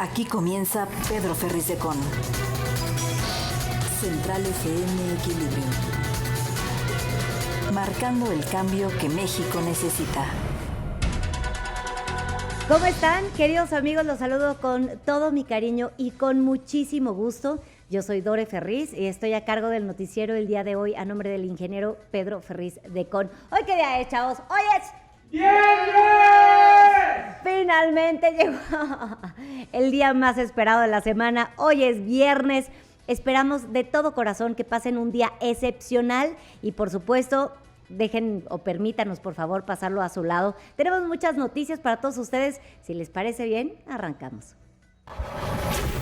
Aquí comienza Pedro Ferriz de Con. Central FM Equilibrio. Marcando el cambio que México necesita. ¿Cómo están, queridos amigos? Los saludo con todo mi cariño y con muchísimo gusto. Yo soy Dore Ferriz y estoy a cargo del noticiero el día de hoy a nombre del ingeniero Pedro Ferriz de Con. ¿Hoy qué día es, chavos? ¡Hoy es ¡viernes! Finalmente llegó el día más esperado de la semana. Hoy es viernes. Esperamos de todo corazón que pasen un día excepcional y, por supuesto, dejen o permítanos, por favor, pasarlo a su lado. Tenemos muchas noticias para todos ustedes. Si les parece bien, arrancamos.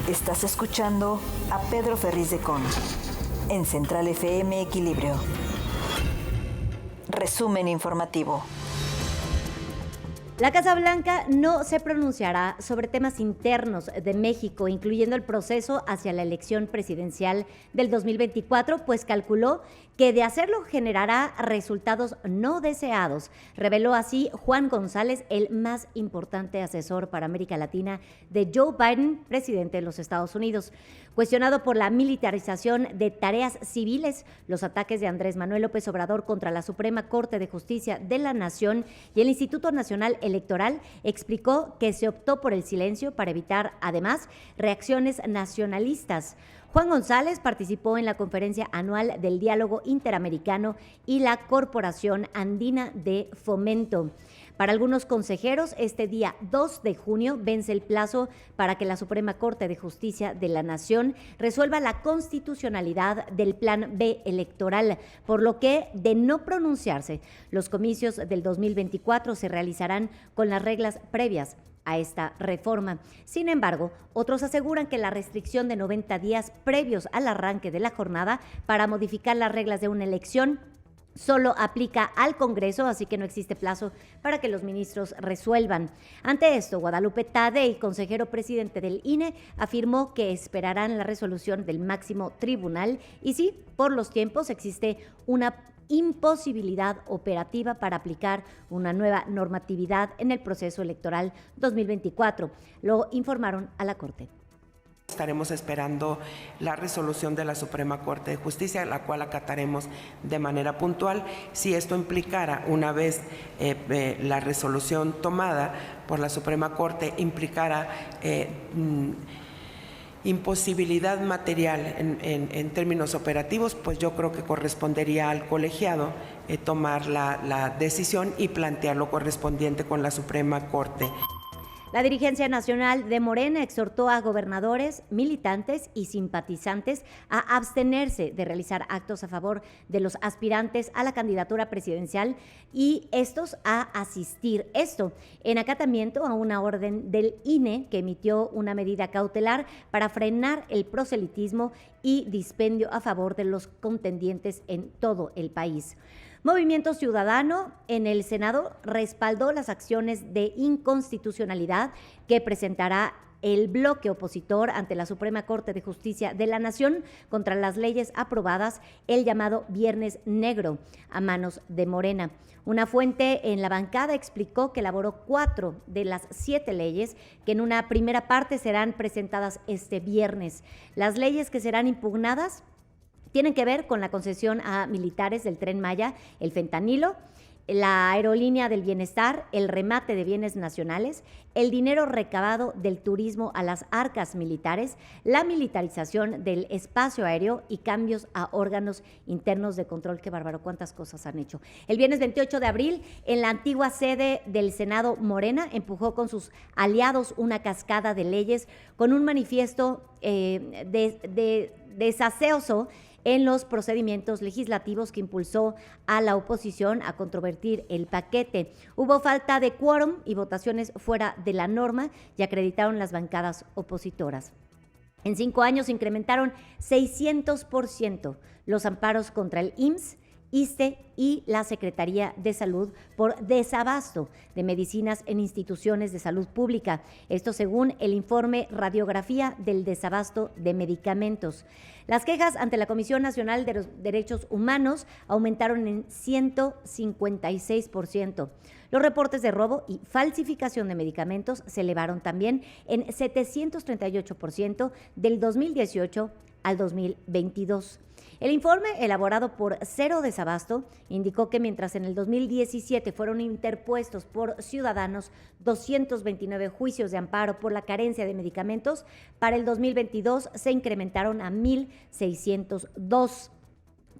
Estás escuchando a Pedro Ferriz de Con en Central FM Equilibrio. Resumen informativo. La Casa Blanca no se pronunciará sobre temas internos de México, incluyendo el proceso hacia la elección presidencial del 2024, pues calculó que de hacerlo generará resultados no deseados. Reveló así Juan González, el más importante asesor para América Latina de Joe Biden, presidente de los Estados Unidos. Cuestionado por la militarización de tareas civiles, los ataques de Andrés Manuel López Obrador contra la Suprema Corte de Justicia de la Nación y el Instituto Nacional Electoral, explicó que se optó por el silencio para evitar, además, reacciones nacionalistas. Juan González participó en la conferencia anual del Diálogo Interamericano y la Corporación Andina de Fomento. Para algunos consejeros, este día 2 de junio vence el plazo para que la Suprema Corte de Justicia de la Nación resuelva la constitucionalidad del Plan B electoral, por lo que, de no pronunciarse, los comicios del 2024 se realizarán con las reglas previas a esta reforma. Sin embargo, otros aseguran que la restricción de 90 días previos al arranque de la jornada para modificar las reglas de una elección solo aplica al Congreso, así que no existe plazo para que los ministros resuelvan. Ante esto, Guadalupe Tadei, consejero presidente del INE, afirmó que esperarán la resolución del máximo tribunal y sí, por los tiempos existe una imposibilidad operativa para aplicar una nueva normatividad en el proceso electoral 2024. Lo informaron a la Corte. Estaremos esperando la resolución de la Suprema Corte de Justicia, la cual acataremos de manera puntual. Si esto implicara, una vez la resolución tomada por la Suprema Corte, implicara imposibilidad material en términos operativos, pues yo creo que correspondería al colegiado tomar la decisión y plantear lo correspondiente con la Suprema Corte. La dirigencia nacional de Morena exhortó a gobernadores, militantes y simpatizantes a abstenerse de realizar actos a favor de los aspirantes a la candidatura presidencial y estos a asistir. Esto en acatamiento a una orden del INE que emitió una medida cautelar para frenar el proselitismo y dispendio a favor de los contendientes en todo el país. Movimiento Ciudadano en el Senado respaldó las acciones de inconstitucionalidad que presentará el bloque opositor ante la Suprema Corte de Justicia de la Nación contra las leyes aprobadas, el llamado Viernes Negro, a manos de Morena. Una fuente en la bancada explicó que elaboró 4 de las 7 leyes que en una primera parte serán presentadas este viernes. Las leyes que serán impugnadas tienen que ver con la concesión a militares del Tren Maya, el fentanilo, la aerolínea del bienestar, el remate de bienes nacionales, el dinero recabado del turismo a las arcas militares, la militarización del espacio aéreo y cambios a órganos internos de control. Qué bárbaro, cuántas cosas han hecho. El viernes 28 de abril, en la antigua sede del Senado, Morena empujó con sus aliados una cascada de leyes con un manifiesto desaseoso en los procedimientos legislativos que impulsó a la oposición a controvertir el paquete. Hubo falta de quórum y votaciones fuera de la norma y acreditaron las bancadas opositoras. En 5 años incrementaron 600% los amparos contra el IMSS ISSSTE y la Secretaría de Salud por desabasto de medicinas en instituciones de salud pública. Esto según el informe Radiografía del desabasto de medicamentos. Las quejas ante la Comisión Nacional de los Derechos Humanos aumentaron en 156%. Los reportes de robo y falsificación de medicamentos se elevaron también en 738% del 2018 al 2022. El informe, elaborado por Cero Desabasto, indicó que mientras en el 2017 fueron interpuestos por ciudadanos 229 juicios de amparo por la carencia de medicamentos, para el 2022 se incrementaron a 1,602.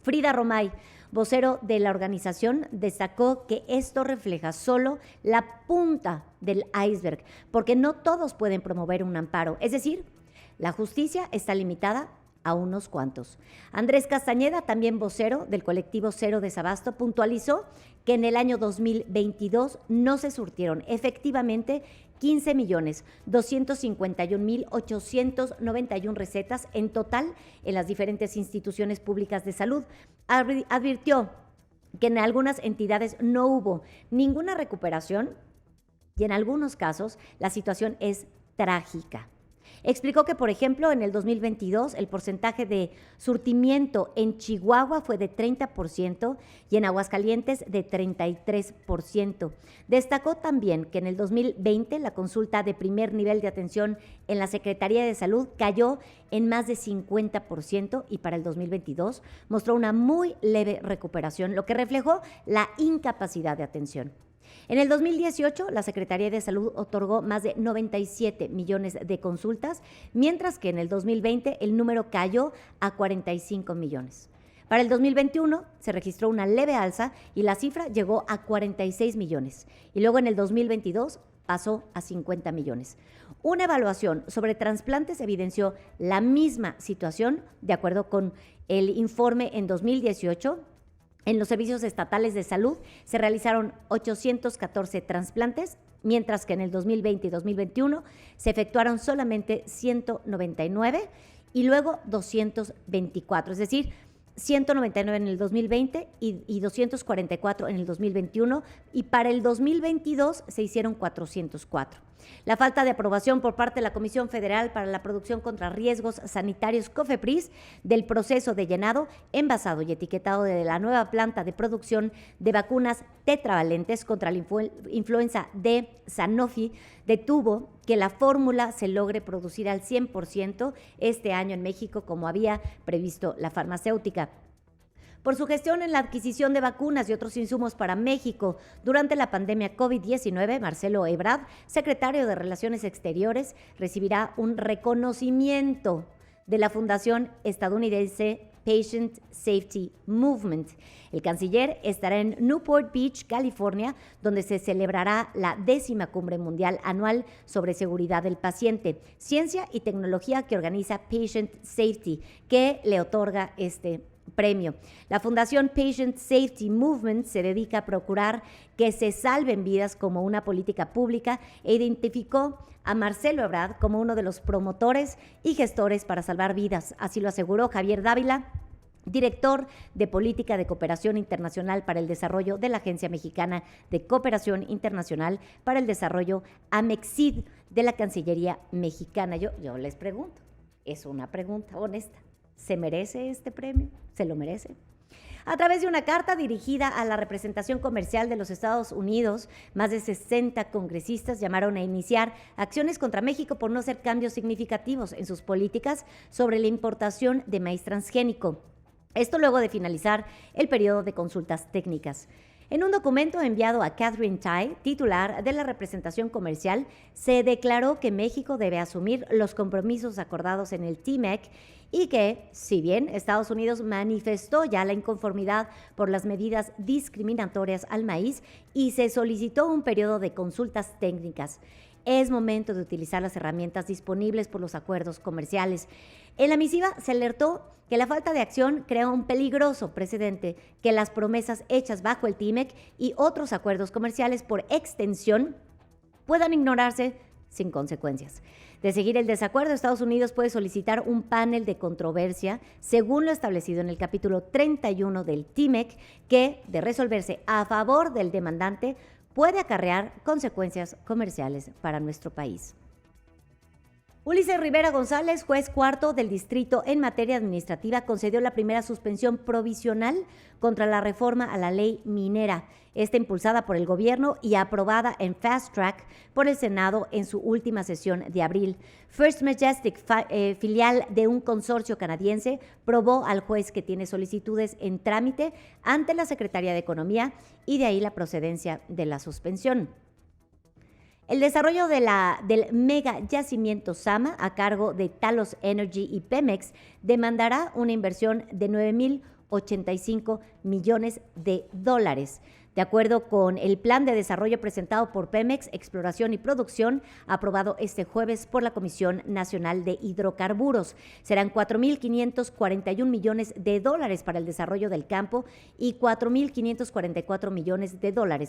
Frida Romay, vocero de la organización, destacó que esto refleja solo la punta del iceberg, porque no todos pueden promover un amparo, es decir, la justicia está limitada a unos cuantos. Andrés Castañeda, también vocero del colectivo Cero Desabasto, puntualizó que en el año 2022 no se surtieron efectivamente 15.251.891 recetas en total en las diferentes instituciones públicas de salud. Advirtió que en algunas entidades no hubo ninguna recuperación y en algunos casos la situación es trágica. Explicó que, por ejemplo, en el 2022 el porcentaje de surtimiento en Chihuahua fue de 30% y en Aguascalientes de 33%. Destacó también que en el 2020 la consulta de primer nivel de atención en la Secretaría de Salud cayó en más de 50% y para el 2022 mostró una muy leve recuperación, lo que reflejó la incapacidad de atención. En el 2018, la Secretaría de Salud otorgó más de 97 millones de consultas, mientras que en el 2020 el número cayó a 45 millones. Para el 2021 se registró una leve alza y la cifra llegó a 46 millones. Y luego en el 2022 pasó a 50 millones. Una evaluación sobre trasplantes evidenció la misma situación, de acuerdo con el informe en 2018. En los servicios estatales de salud se realizaron 814 trasplantes, mientras que en el 2020 y 2021 se efectuaron solamente 199 y luego 224, es decir, 199 en el 2020 y 244 en el 2021, y para el 2022 se hicieron 404. La falta de aprobación por parte de la Comisión Federal para la Producción contra Riesgos Sanitarios, COFEPRIS, del proceso de llenado, envasado y etiquetado de la nueva planta de producción de vacunas tetravalentes contra la influenza de Sanofi detuvo que la fórmula se logre producir al 100% este año en México, como había previsto la farmacéutica. Por su gestión en la adquisición de vacunas y otros insumos para México durante la pandemia COVID-19, Marcelo Ebrard, secretario de Relaciones Exteriores, recibirá un reconocimiento de la Fundación Estadounidense Patient Safety Movement. El canciller estará en Newport Beach, California, donde se celebrará la 10ª Cumbre Mundial Anual sobre Seguridad del Paciente, Ciencia y Tecnología que organiza Patient Safety, que le otorga este premio. La Fundación Patient Safety Movement se dedica a procurar que se salven vidas como una política pública e identificó a Marcelo Ebrard como uno de los promotores y gestores para salvar vidas. Así lo aseguró Javier Dávila, director de Política de Cooperación Internacional para el Desarrollo de la Agencia Mexicana de Cooperación Internacional para el Desarrollo, AMEXID, de la Cancillería Mexicana. Yo les pregunto, es una pregunta honesta. ¿Se merece este premio? ¿Se lo merece? A través de una carta dirigida a la representación comercial de los Estados Unidos, más de 60 congresistas llamaron a iniciar acciones contra México por no hacer cambios significativos en sus políticas sobre la importación de maíz transgénico. Esto luego de finalizar el periodo de consultas técnicas. En un documento enviado a Katherine Tai, titular de la representación comercial, se declaró que México debe asumir los compromisos acordados en el TMEC y que, si bien Estados Unidos manifestó ya la inconformidad por las medidas discriminatorias al maíz y se solicitó un periodo de consultas técnicas, es momento de utilizar las herramientas disponibles por los acuerdos comerciales. En la misiva se alertó que la falta de acción crea un peligroso precedente, que las promesas hechas bajo el TMEC y otros acuerdos comerciales por extensión puedan ignorarse sin consecuencias. De seguir el desacuerdo, Estados Unidos puede solicitar un panel de controversia, según lo establecido en el capítulo 31 del TMEC, que, de resolverse a favor del demandante, puede acarrear consecuencias comerciales para nuestro país. Ulises Rivera González, juez cuarto del distrito en materia administrativa, concedió la primera suspensión provisional contra la reforma a la ley minera, esta impulsada por el gobierno y aprobada en fast track por el Senado en su última sesión de abril. First Majestic, filial de un consorcio canadiense, probó al juez que tiene solicitudes en trámite ante la Secretaría de Economía y de ahí la procedencia de la suspensión. El desarrollo del mega yacimiento Zama, a cargo de Talos Energy y Pemex, demandará una inversión de $9,085 millones. De acuerdo con el plan de desarrollo presentado por Pemex, Exploración y Producción, aprobado este jueves por la Comisión Nacional de Hidrocarburos. Serán $4,541 millones para el desarrollo del campo y $4,544 millones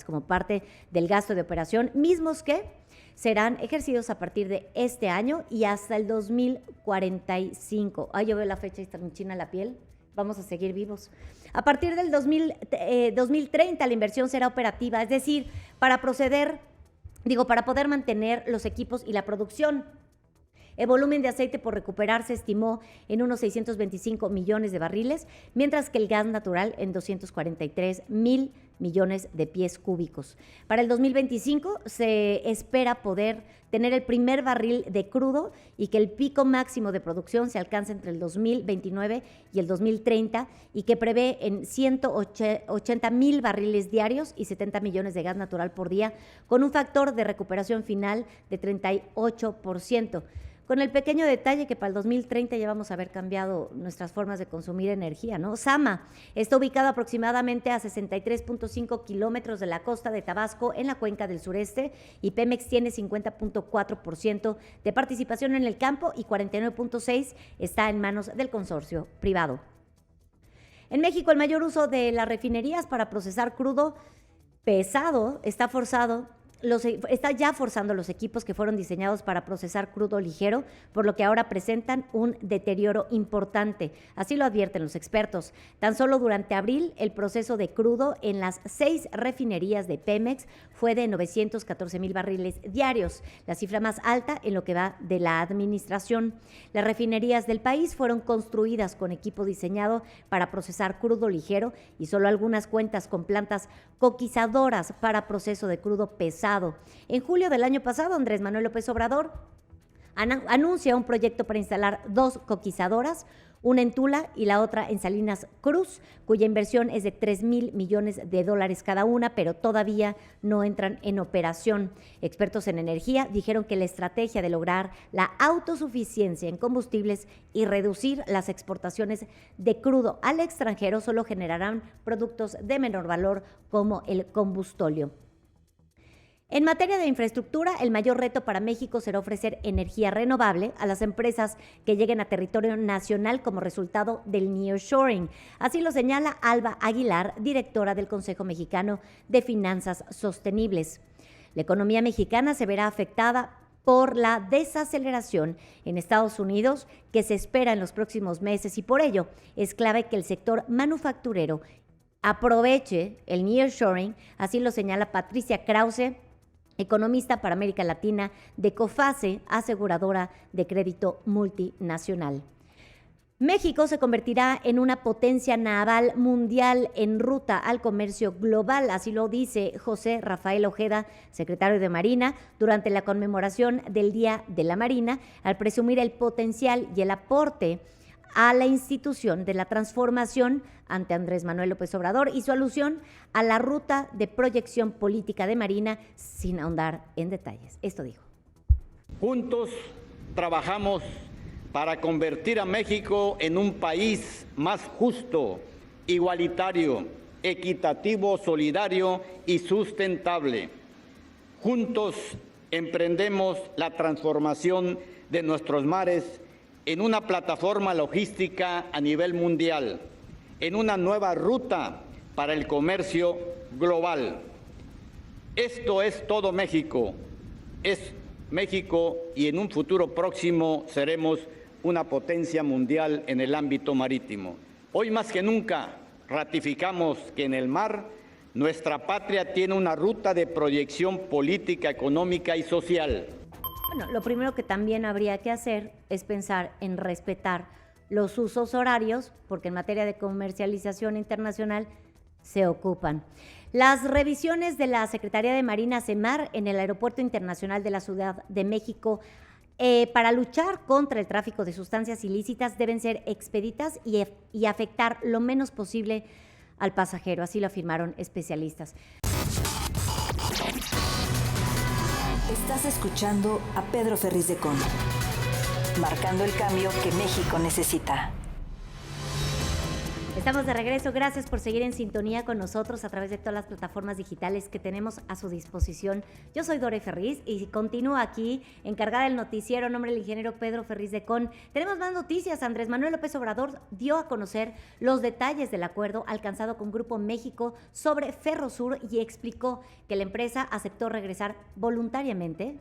como parte del gasto de operación, mismos que serán ejercidos a partir de este año y hasta el 2045. Ay, yo veo la fecha y está muy china la piel. Vamos a seguir vivos. A partir del 2030 la inversión será operativa, es decir, para poder mantener los equipos y la producción. El volumen de aceite por recuperar se estimó en unos 625 millones de barriles, mientras que el gas natural en 243,000 millones de pies cúbicos. Para el 2025 se espera poder tener el primer barril de crudo y que el pico máximo de producción se alcance entre el 2029 y el 2030 y que prevé en 180,000 barriles diarios y 70 millones de gas natural por día, con un factor de recuperación final de 38%. Con el pequeño detalle que para el 2030 ya vamos a haber cambiado nuestras formas de consumir energía, ¿no? Zama está ubicado aproximadamente a 63.5 kilómetros de la costa de Tabasco, en la cuenca del sureste, y Pemex tiene 50.4% de participación en el campo y 49.6% está en manos del consorcio privado. En México, el mayor uso de las refinerías para procesar crudo pesado está ya forzando los equipos que fueron diseñados para procesar crudo ligero, por lo que ahora presentan un deterioro importante. Así lo advierten los expertos. Tan solo durante abril, el proceso de crudo en las 6 refinerías de Pemex fue de 914,000 barriles diarios, la cifra más alta en lo que va de la administración. Las refinerías del país fueron construidas con equipo diseñado para procesar crudo ligero y solo algunas cuentan con plantas coquizadoras para proceso de crudo pesado. En julio del año pasado, Andrés Manuel López Obrador anuncia un proyecto para instalar 2 coquizadoras, una en Tula y la otra en Salinas Cruz, cuya inversión es de $3,000 millones cada una, pero todavía no entran en operación. Expertos en energía dijeron que la estrategia de lograr la autosuficiencia en combustibles y reducir las exportaciones de crudo al extranjero solo generarán productos de menor valor como el combustóleo. En materia de infraestructura, el mayor reto para México será ofrecer energía renovable a las empresas que lleguen a territorio nacional como resultado del nearshoring. Así lo señala Alba Aguilar, directora del Consejo Mexicano de Finanzas Sostenibles. La economía mexicana se verá afectada por la desaceleración en Estados Unidos que se espera en los próximos meses y por ello es clave que el sector manufacturero aproveche el nearshoring, así lo señala Patricia Krause, economista para América Latina de COFACE, aseguradora de crédito multinacional. México se convertirá en una potencia naval mundial en ruta al comercio global, así lo dice José Rafael Ojeda, secretario de Marina, durante la conmemoración del Día de la Marina, al presumir el potencial y el aporte a la institución de la transformación ante Andrés Manuel López Obrador y su alusión a la ruta de proyección política de Marina sin ahondar en detalles. Esto dijo. Juntos trabajamos para convertir a México en un país más justo, igualitario, equitativo, solidario y sustentable. Juntos emprendemos la transformación de nuestros mares en una plataforma logística a nivel mundial, en una nueva ruta para el comercio global. Esto es todo México, es México y en un futuro próximo seremos una potencia mundial en el ámbito marítimo. Hoy más que nunca ratificamos que en el mar nuestra patria tiene una ruta de proyección política, económica y social. Bueno, lo primero que también habría que hacer es pensar en respetar los usos horarios, porque en materia de comercialización internacional se ocupan. Las revisiones de la Secretaría de Marina Semar en el Aeropuerto Internacional de la Ciudad de México para luchar contra el tráfico de sustancias ilícitas deben ser expeditas y afectar lo menos posible al pasajero, así lo afirmaron especialistas. Estás escuchando a Pedro Ferriz de Con, marcando el cambio que México necesita. Estamos de regreso, gracias por seguir en sintonía con nosotros a través de todas las plataformas digitales que tenemos a su disposición. Yo soy Dore Ferriz y continúo aquí, encargada del noticiero, en nombre del ingeniero Pedro Ferriz de Con. Tenemos más noticias. Andrés Manuel López Obrador dio a conocer los detalles del acuerdo alcanzado con Grupo México sobre Ferrosur y explicó que la empresa aceptó regresar voluntariamente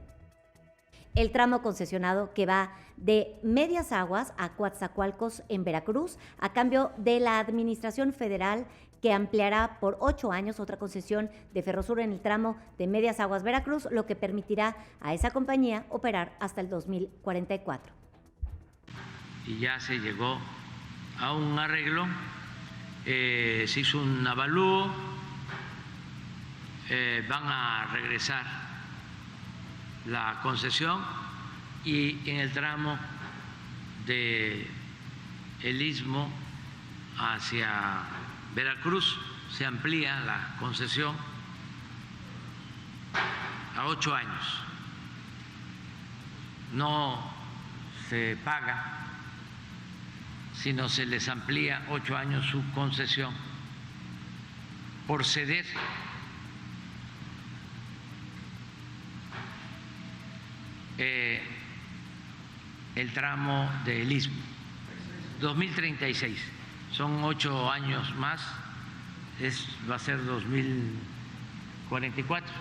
el tramo concesionado que va de Medias Aguas a Coatzacoalcos en Veracruz, a cambio de la Administración Federal que ampliará por 8 años otra concesión de Ferrosur en el tramo de Medias Aguas Veracruz, lo que permitirá a esa compañía operar hasta el 2044. Y ya se llegó a un arreglo, se hizo un avalúo, van a regresar la concesión y en el tramo de el Istmo hacia Veracruz se amplía la concesión a 8 años. No se paga, sino se les amplía 8 años su concesión por ceder el tramo del Istmo, 2036, son 8 años más, va a ser 2044.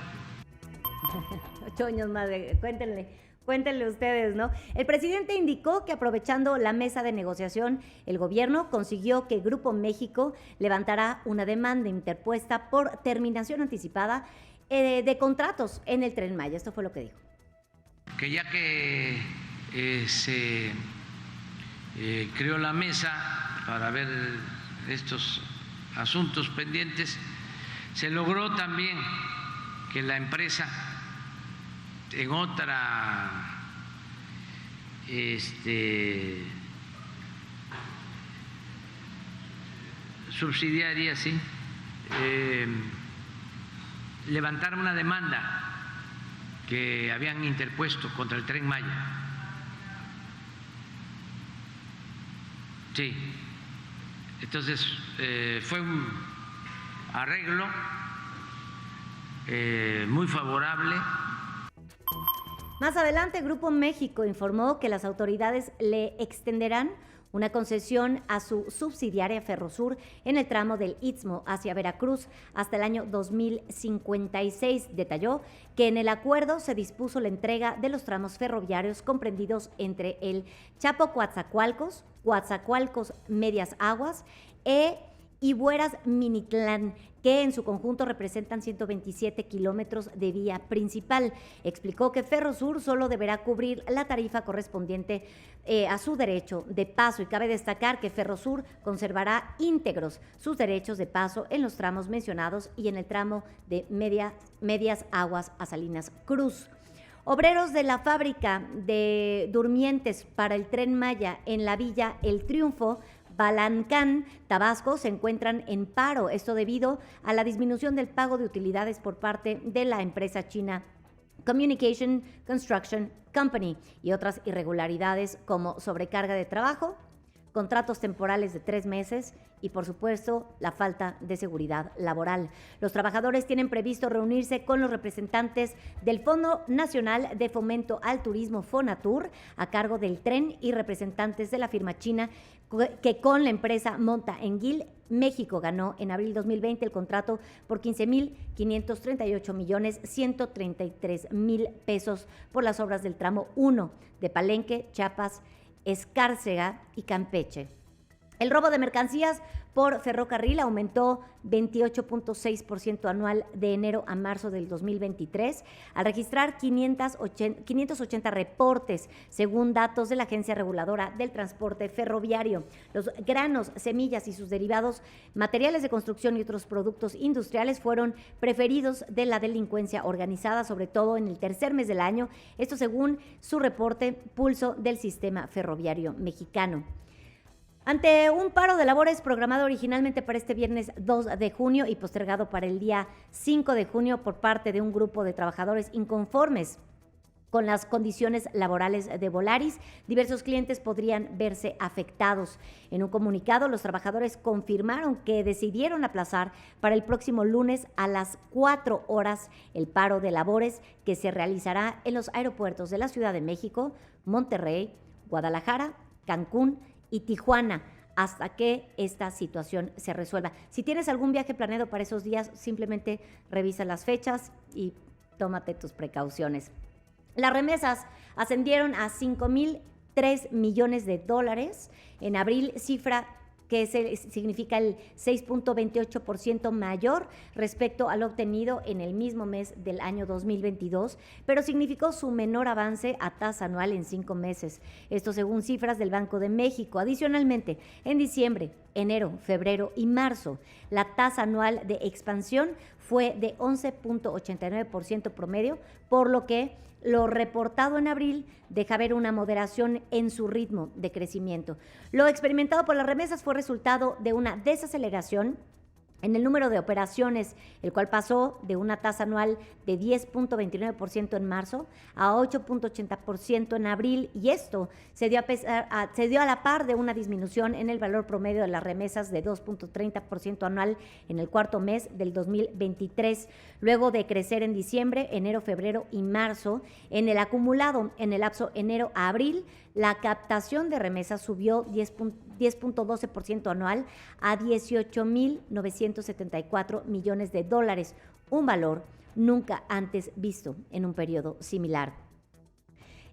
8 años más, cuéntenle ustedes, ¿no? El presidente indicó que aprovechando la mesa de negociación, el gobierno consiguió que Grupo México levantará una demanda interpuesta por terminación anticipada de contratos en el Tren Maya. Esto fue lo que dijo. Que ya que se creó la mesa para ver estos asuntos pendientes, se logró también que la empresa en otra subsidiaria, sí, levantara una demanda que habían interpuesto contra el Tren Maya. Sí, entonces fue un arreglo muy favorable. Más adelante, Grupo México informó que las autoridades le extenderán una concesión a su subsidiaria Ferrosur en el tramo del Istmo hacia Veracruz hasta el año 2056. Detalló que en el acuerdo se dispuso la entrega de los tramos ferroviarios comprendidos entre el Chapo-Coatzacoalcos, Coatzacoalcos Medias Aguas y Bueras-Minitlán, que en su conjunto representan 127 kilómetros de vía principal. Explicó que Ferrosur solo deberá cubrir la tarifa correspondiente a su derecho de paso, y cabe destacar que Ferrosur conservará íntegros sus derechos de paso en los tramos mencionados y en el tramo de Medias Aguas a Salinas Cruz. Obreros de la fábrica de durmientes para el Tren Maya en la Villa El Triunfo, Balancán, Tabasco, se encuentran en paro, esto debido a la disminución del pago de utilidades por parte de la empresa china Communication Construction Company y otras irregularidades como sobrecarga de trabajo, contratos temporales de 3 meses y, por supuesto, la falta de seguridad laboral. Los trabajadores tienen previsto reunirse con los representantes del Fondo Nacional de Fomento al Turismo, FONATUR, a cargo del Tren, y representantes de la firma china que con la empresa Monta Enguil México ganó en abril 2020 el contrato por 15,538,133,000 pesos por las obras del tramo 1 de Palenque, Chiapas, Escárcega y Campeche. El robo de mercancías por ferrocarril aumentó 28.6% anual de enero a marzo del 2023, al registrar 580 reportes, según datos de la Agencia Reguladora del Transporte Ferroviario. Los granos, semillas y sus derivados, materiales de construcción y otros productos industriales fueron preferidos de la delincuencia organizada, sobre todo en el tercer mes del año, esto según su reporte Pulso del Sistema Ferroviario Mexicano. Ante un paro de labores programado originalmente para este viernes 2 de junio y postergado para el día 5 de junio por parte de un grupo de trabajadores inconformes con las condiciones laborales de Volaris, diversos clientes podrían verse afectados. En un comunicado, los trabajadores confirmaron que decidieron aplazar para el próximo lunes a las 4 horas el paro de labores que se realizará en los aeropuertos de la Ciudad de México, Monterrey, Guadalajara, Cancún y Tijuana, hasta que esta situación se resuelva. Si tienes algún viaje planeado para esos días, simplemente revisa las fechas y tómate tus precauciones. Las remesas ascendieron a $5,003 millones en abril, cifra que significa el 6.28% mayor respecto al obtenido en el mismo mes del año 2022, pero significó su menor avance a tasa anual en 5 meses. Esto según cifras del Banco de México. Adicionalmente, en diciembre, enero, febrero y marzo, la tasa anual de expansión fue de 11.89% promedio, por lo que lo reportado en abril deja ver una moderación en su ritmo de crecimiento. Lo experimentado por las remesas fue resultado de una desaceleración en el número de operaciones, el cual pasó de una tasa anual de 10.29% en marzo a 8.80% en abril, y esto se dio a la par de una disminución en el valor promedio de las remesas de 2.30% anual en el cuarto mes del 2023, luego de crecer en diciembre, enero, febrero y marzo. En el acumulado, en el lapso enero a abril, la captación de remesas subió 10.12% anual a $18,974 millones, un valor nunca antes visto en un periodo similar.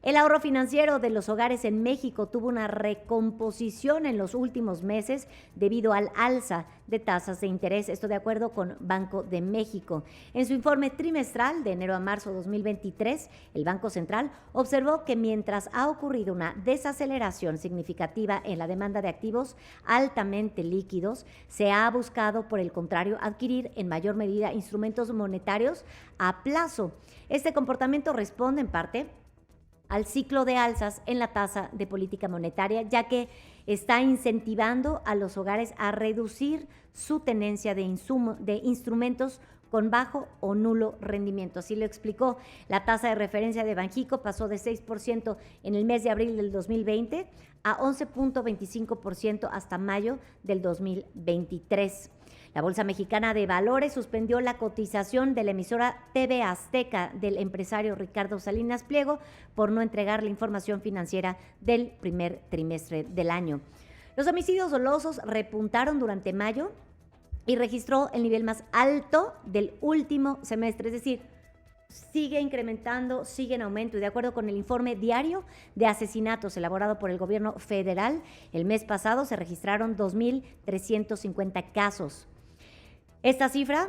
El ahorro financiero de los hogares en México tuvo una recomposición en los últimos meses debido al alza de tasas de interés, esto de acuerdo con Banco de México. En su informe trimestral de enero a marzo de 2023, el Banco Central observó que mientras ha ocurrido una desaceleración significativa en la demanda de activos altamente líquidos, se ha buscado, por el contrario, adquirir en mayor medida instrumentos monetarios a plazo. Este comportamiento responde en parte al ciclo de alzas en la tasa de política monetaria, ya que está incentivando a los hogares a reducir su tenencia de instrumentos con bajo o nulo rendimiento. Así lo explicó. La tasa de referencia de Banxico pasó de 6% en el mes de abril del 2020 a 11.25% hasta mayo del 2023. La Bolsa Mexicana de Valores suspendió la cotización de la emisora TV Azteca del empresario Ricardo Salinas Pliego por no entregar la información financiera del primer trimestre del año. Los homicidios dolosos repuntaron durante mayo y registró el nivel más alto del último semestre, es decir, sigue incrementando, sigue en aumento, y de acuerdo con el informe diario de asesinatos elaborado por el gobierno federal, el mes pasado se registraron 2,350 casos. Esta cifra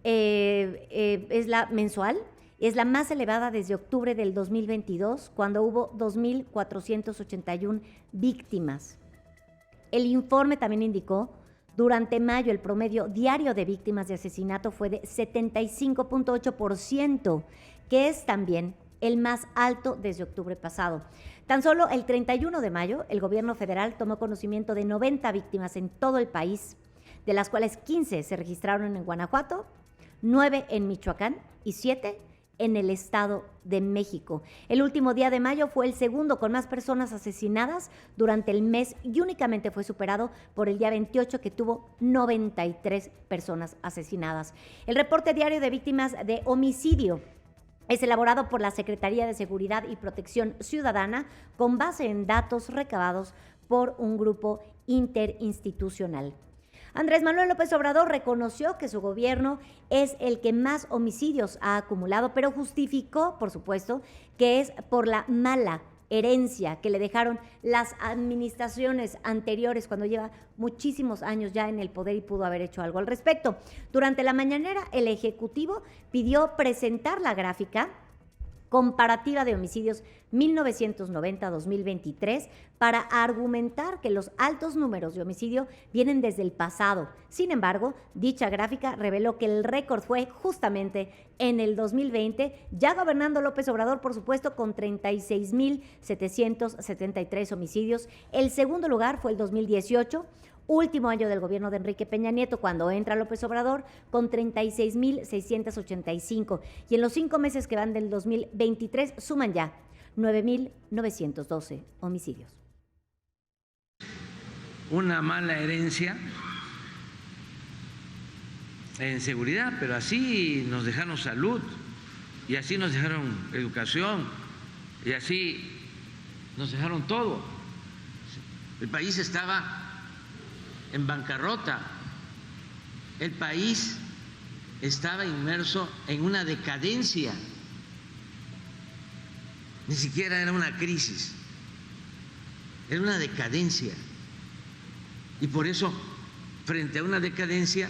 es la mensual, es la más elevada desde octubre del 2022, cuando hubo 2,481 víctimas. El informe también indicó, durante mayo el promedio diario de víctimas de asesinato fue de 75.8%, que es también el más alto desde octubre pasado. Tan solo el 31 de mayo, el gobierno federal tomó conocimiento de 90 víctimas en todo el país, de las cuales 15 se registraron en Guanajuato, 9 en Michoacán y 7 en el Estado de México. El último día de mayo fue el segundo con más personas asesinadas durante el mes y únicamente fue superado por el día 28, que tuvo 93 personas asesinadas. El reporte diario de víctimas de homicidio es elaborado por la Secretaría de Seguridad y Protección Ciudadana con base en datos recabados por un grupo interinstitucional. Andrés Manuel López Obrador reconoció que su gobierno es el que más homicidios ha acumulado, pero justificó, por supuesto, que es por la mala herencia que le dejaron las administraciones anteriores, cuando lleva muchísimos años ya en el poder y pudo haber hecho algo al respecto. Durante la mañanera, el Ejecutivo pidió presentar la gráfica comparativa de homicidios 1990-2023 para argumentar que los altos números de homicidio vienen desde el pasado. Sin embargo, dicha gráfica reveló que el récord fue justamente en el 2020, ya gobernando López Obrador, por supuesto, con 36,773 homicidios. El segundo lugar fue el 2018, último año del gobierno de Enrique Peña Nieto, cuando entra López Obrador, con 36,685. Y en los 5 meses que van del 2023 suman ya 9,912 homicidios. Una mala herencia en seguridad, pero así nos dejaron salud, y así nos dejaron educación, y así nos dejaron todo. El país estaba en bancarrota, el país estaba inmerso en una decadencia, ni siquiera era una crisis, era una decadencia. Y por eso, frente a una decadencia,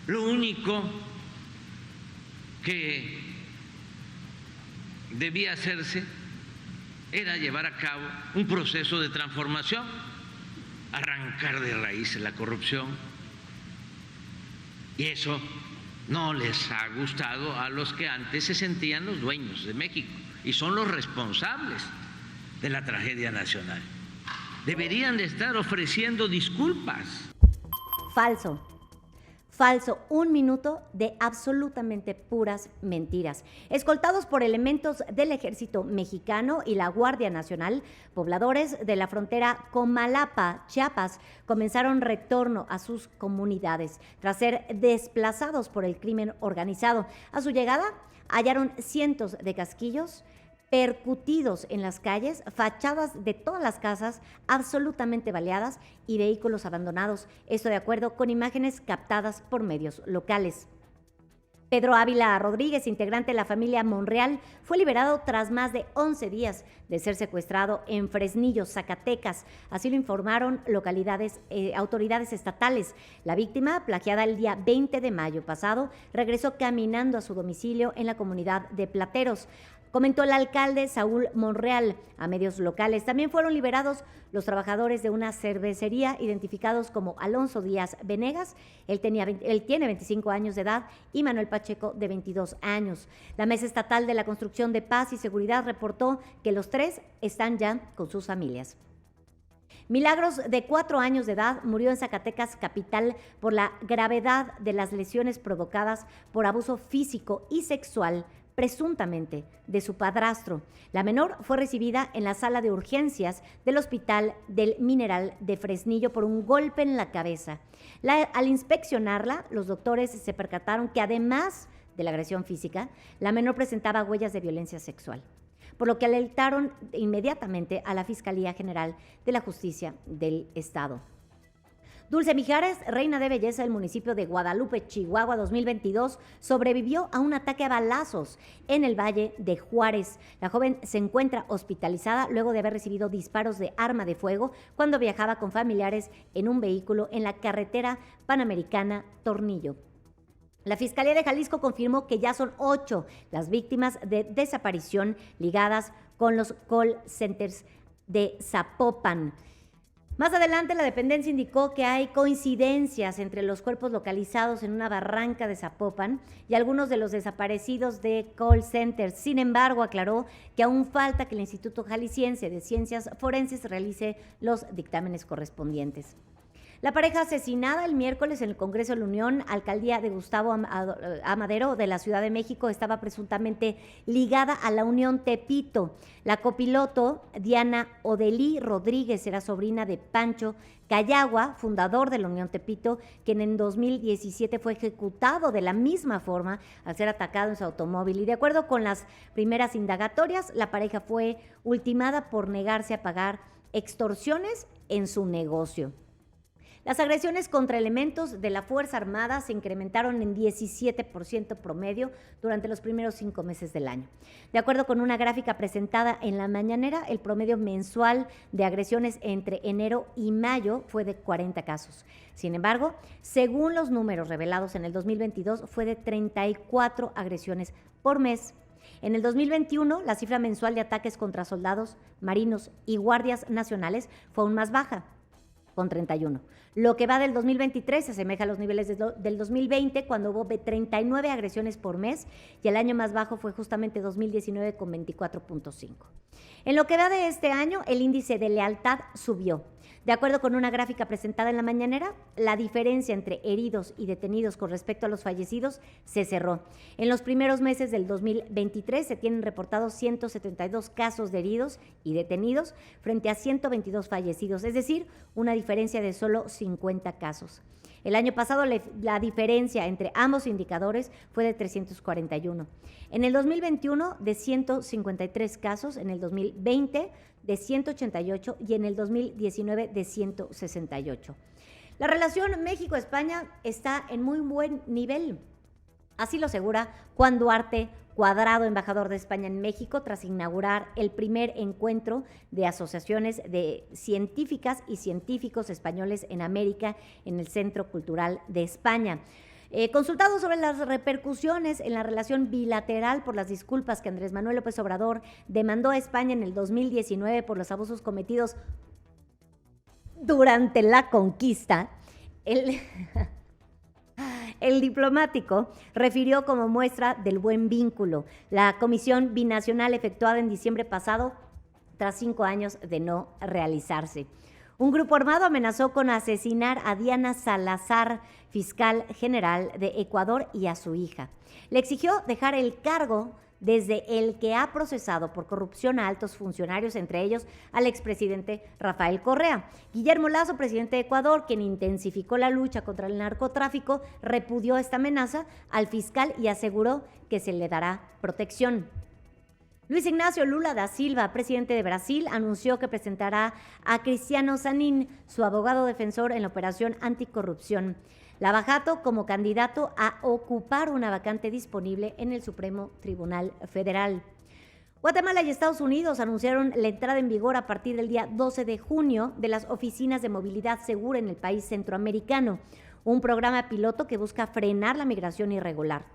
lo único que debía hacerse era llevar a cabo un proceso de transformación, arrancar de raíz la corrupción, y eso no les ha gustado a los que antes se sentían los dueños de México y son los responsables de la tragedia nacional. Deberían de estar ofreciendo disculpas. Falso. Falso, 1 minuto de absolutamente puras mentiras. Escoltados por elementos del Ejército Mexicano y la Guardia Nacional, pobladores de la frontera Comalapa, Chiapas, comenzaron retorno a sus comunidades tras ser desplazados por el crimen organizado. A su llegada, hallaron cientos de casquillos percutidos en las calles, fachadas de todas las casas absolutamente baleadas y vehículos abandonados. Esto de acuerdo con imágenes captadas por medios locales. Pedro Ávila Rodríguez, integrante de la familia Monreal, fue liberado tras más de 11 días de ser secuestrado en Fresnillo, Zacatecas. Así lo informaron autoridades estatales. La víctima, plagiada el día 20 de mayo pasado, regresó caminando a su domicilio en la comunidad de Plateros. Comentó el alcalde Saúl Monreal a medios locales. También fueron liberados los trabajadores de una cervecería identificados como Alonso Díaz Venegas, él tiene 25 años de edad, y Manuel Pacheco, de 22 años. La Mesa Estatal de la Construcción de Paz y Seguridad reportó que los 3 están ya con sus familias. Milagros, de 4 años de edad, murió en Zacatecas capital por la gravedad de las lesiones provocadas por abuso físico y sexual, presuntamente de su padrastro. La menor fue recibida en la sala de urgencias del Hospital del Mineral de Fresnillo por un golpe en la cabeza. Al inspeccionarla, los doctores se percataron que además de la agresión física, la menor presentaba huellas de violencia sexual, por lo que alertaron inmediatamente a la Fiscalía General de la Justicia del Estado. Dulce Mijares, reina de belleza del municipio de Guadalupe, Chihuahua 2022, sobrevivió a un ataque a balazos en el Valle de Juárez. La joven se encuentra hospitalizada luego de haber recibido disparos de arma de fuego cuando viajaba con familiares en un vehículo en la carretera panamericana Tornillo. La Fiscalía de Jalisco confirmó que ya son 8 las víctimas de desaparición ligadas con los call centers de Zapopan. Más adelante, la dependencia indicó que hay coincidencias entre los cuerpos localizados en una barranca de Zapopan y algunos de los desaparecidos de call centers. Sin embargo, aclaró que aún falta que el Instituto Jalisciense de Ciencias Forenses realice los dictámenes correspondientes. La pareja asesinada el miércoles en el Congreso de la Unión, alcaldía de Gustavo Amadero de la Ciudad de México, estaba presuntamente ligada a la Unión Tepito. La copiloto Diana Odelí Rodríguez era sobrina de Pancho Cayagua, fundador de la Unión Tepito, quien en 2017 fue ejecutado de la misma forma al ser atacado en su automóvil. Y de acuerdo con las primeras indagatorias, la pareja fue ultimada por negarse a pagar extorsiones en su negocio. Las agresiones contra elementos de la Fuerza Armada se incrementaron en 17% promedio durante los primeros 5 meses del año. De acuerdo con una gráfica presentada en la mañanera, el promedio mensual de agresiones entre enero y mayo fue de 40 casos. Sin embargo, según los números revelados en el 2022, fue de 34 agresiones por mes. En el 2021, la cifra mensual de ataques contra soldados, marinos y guardias nacionales fue aún más baja, con 31. Lo que va del 2023 se asemeja a los niveles del 2020, cuando hubo 39 agresiones por mes, y el año más bajo fue justamente 2019 con 24.5. En lo que va de este año, el índice de lealtad subió. De acuerdo con una gráfica presentada en la mañanera, la diferencia entre heridos y detenidos con respecto a los fallecidos se cerró. En los primeros meses del 2023 se tienen reportados 172 casos de heridos y detenidos frente a 122 fallecidos, es decir, una diferencia de solo 50 casos. El año pasado la diferencia entre ambos indicadores fue de 341. En el 2021 de 153 casos, en el 2020 de 188 y en el 2019 de 168. La relación México-España está en muy buen nivel. Así lo asegura Juan Duarte Cuadrado, embajador de España en México, tras inaugurar el primer encuentro de asociaciones de científicas y científicos españoles en América en el Centro Cultural de España. Consultado sobre las repercusiones en la relación bilateral por las disculpas que Andrés Manuel López Obrador demandó a España en el 2019 por los abusos cometidos durante la conquista, el diplomático refirió como muestra del buen vínculo la comisión binacional efectuada en diciembre pasado tras 5 años de no realizarse. Un grupo armado amenazó con asesinar a Diana Salazar, fiscal general de Ecuador, y a su hija. Le exigió dejar el cargo desde el que ha procesado por corrupción a altos funcionarios, entre ellos al expresidente Rafael Correa. Guillermo Lasso, presidente de Ecuador, quien intensificó la lucha contra el narcotráfico, repudió esta amenaza al fiscal y aseguró que se le dará protección. Luis Ignacio Lula da Silva, presidente de Brasil, anunció que presentará a Cristiano Zanin, su abogado defensor en la operación anticorrupción, Lava Jato, como candidato a ocupar una vacante disponible en el Supremo Tribunal Federal. Guatemala y Estados Unidos anunciaron la entrada en vigor a partir del día 12 de junio de las oficinas de movilidad segura en el país centroamericano, un programa piloto que busca frenar la migración irregular.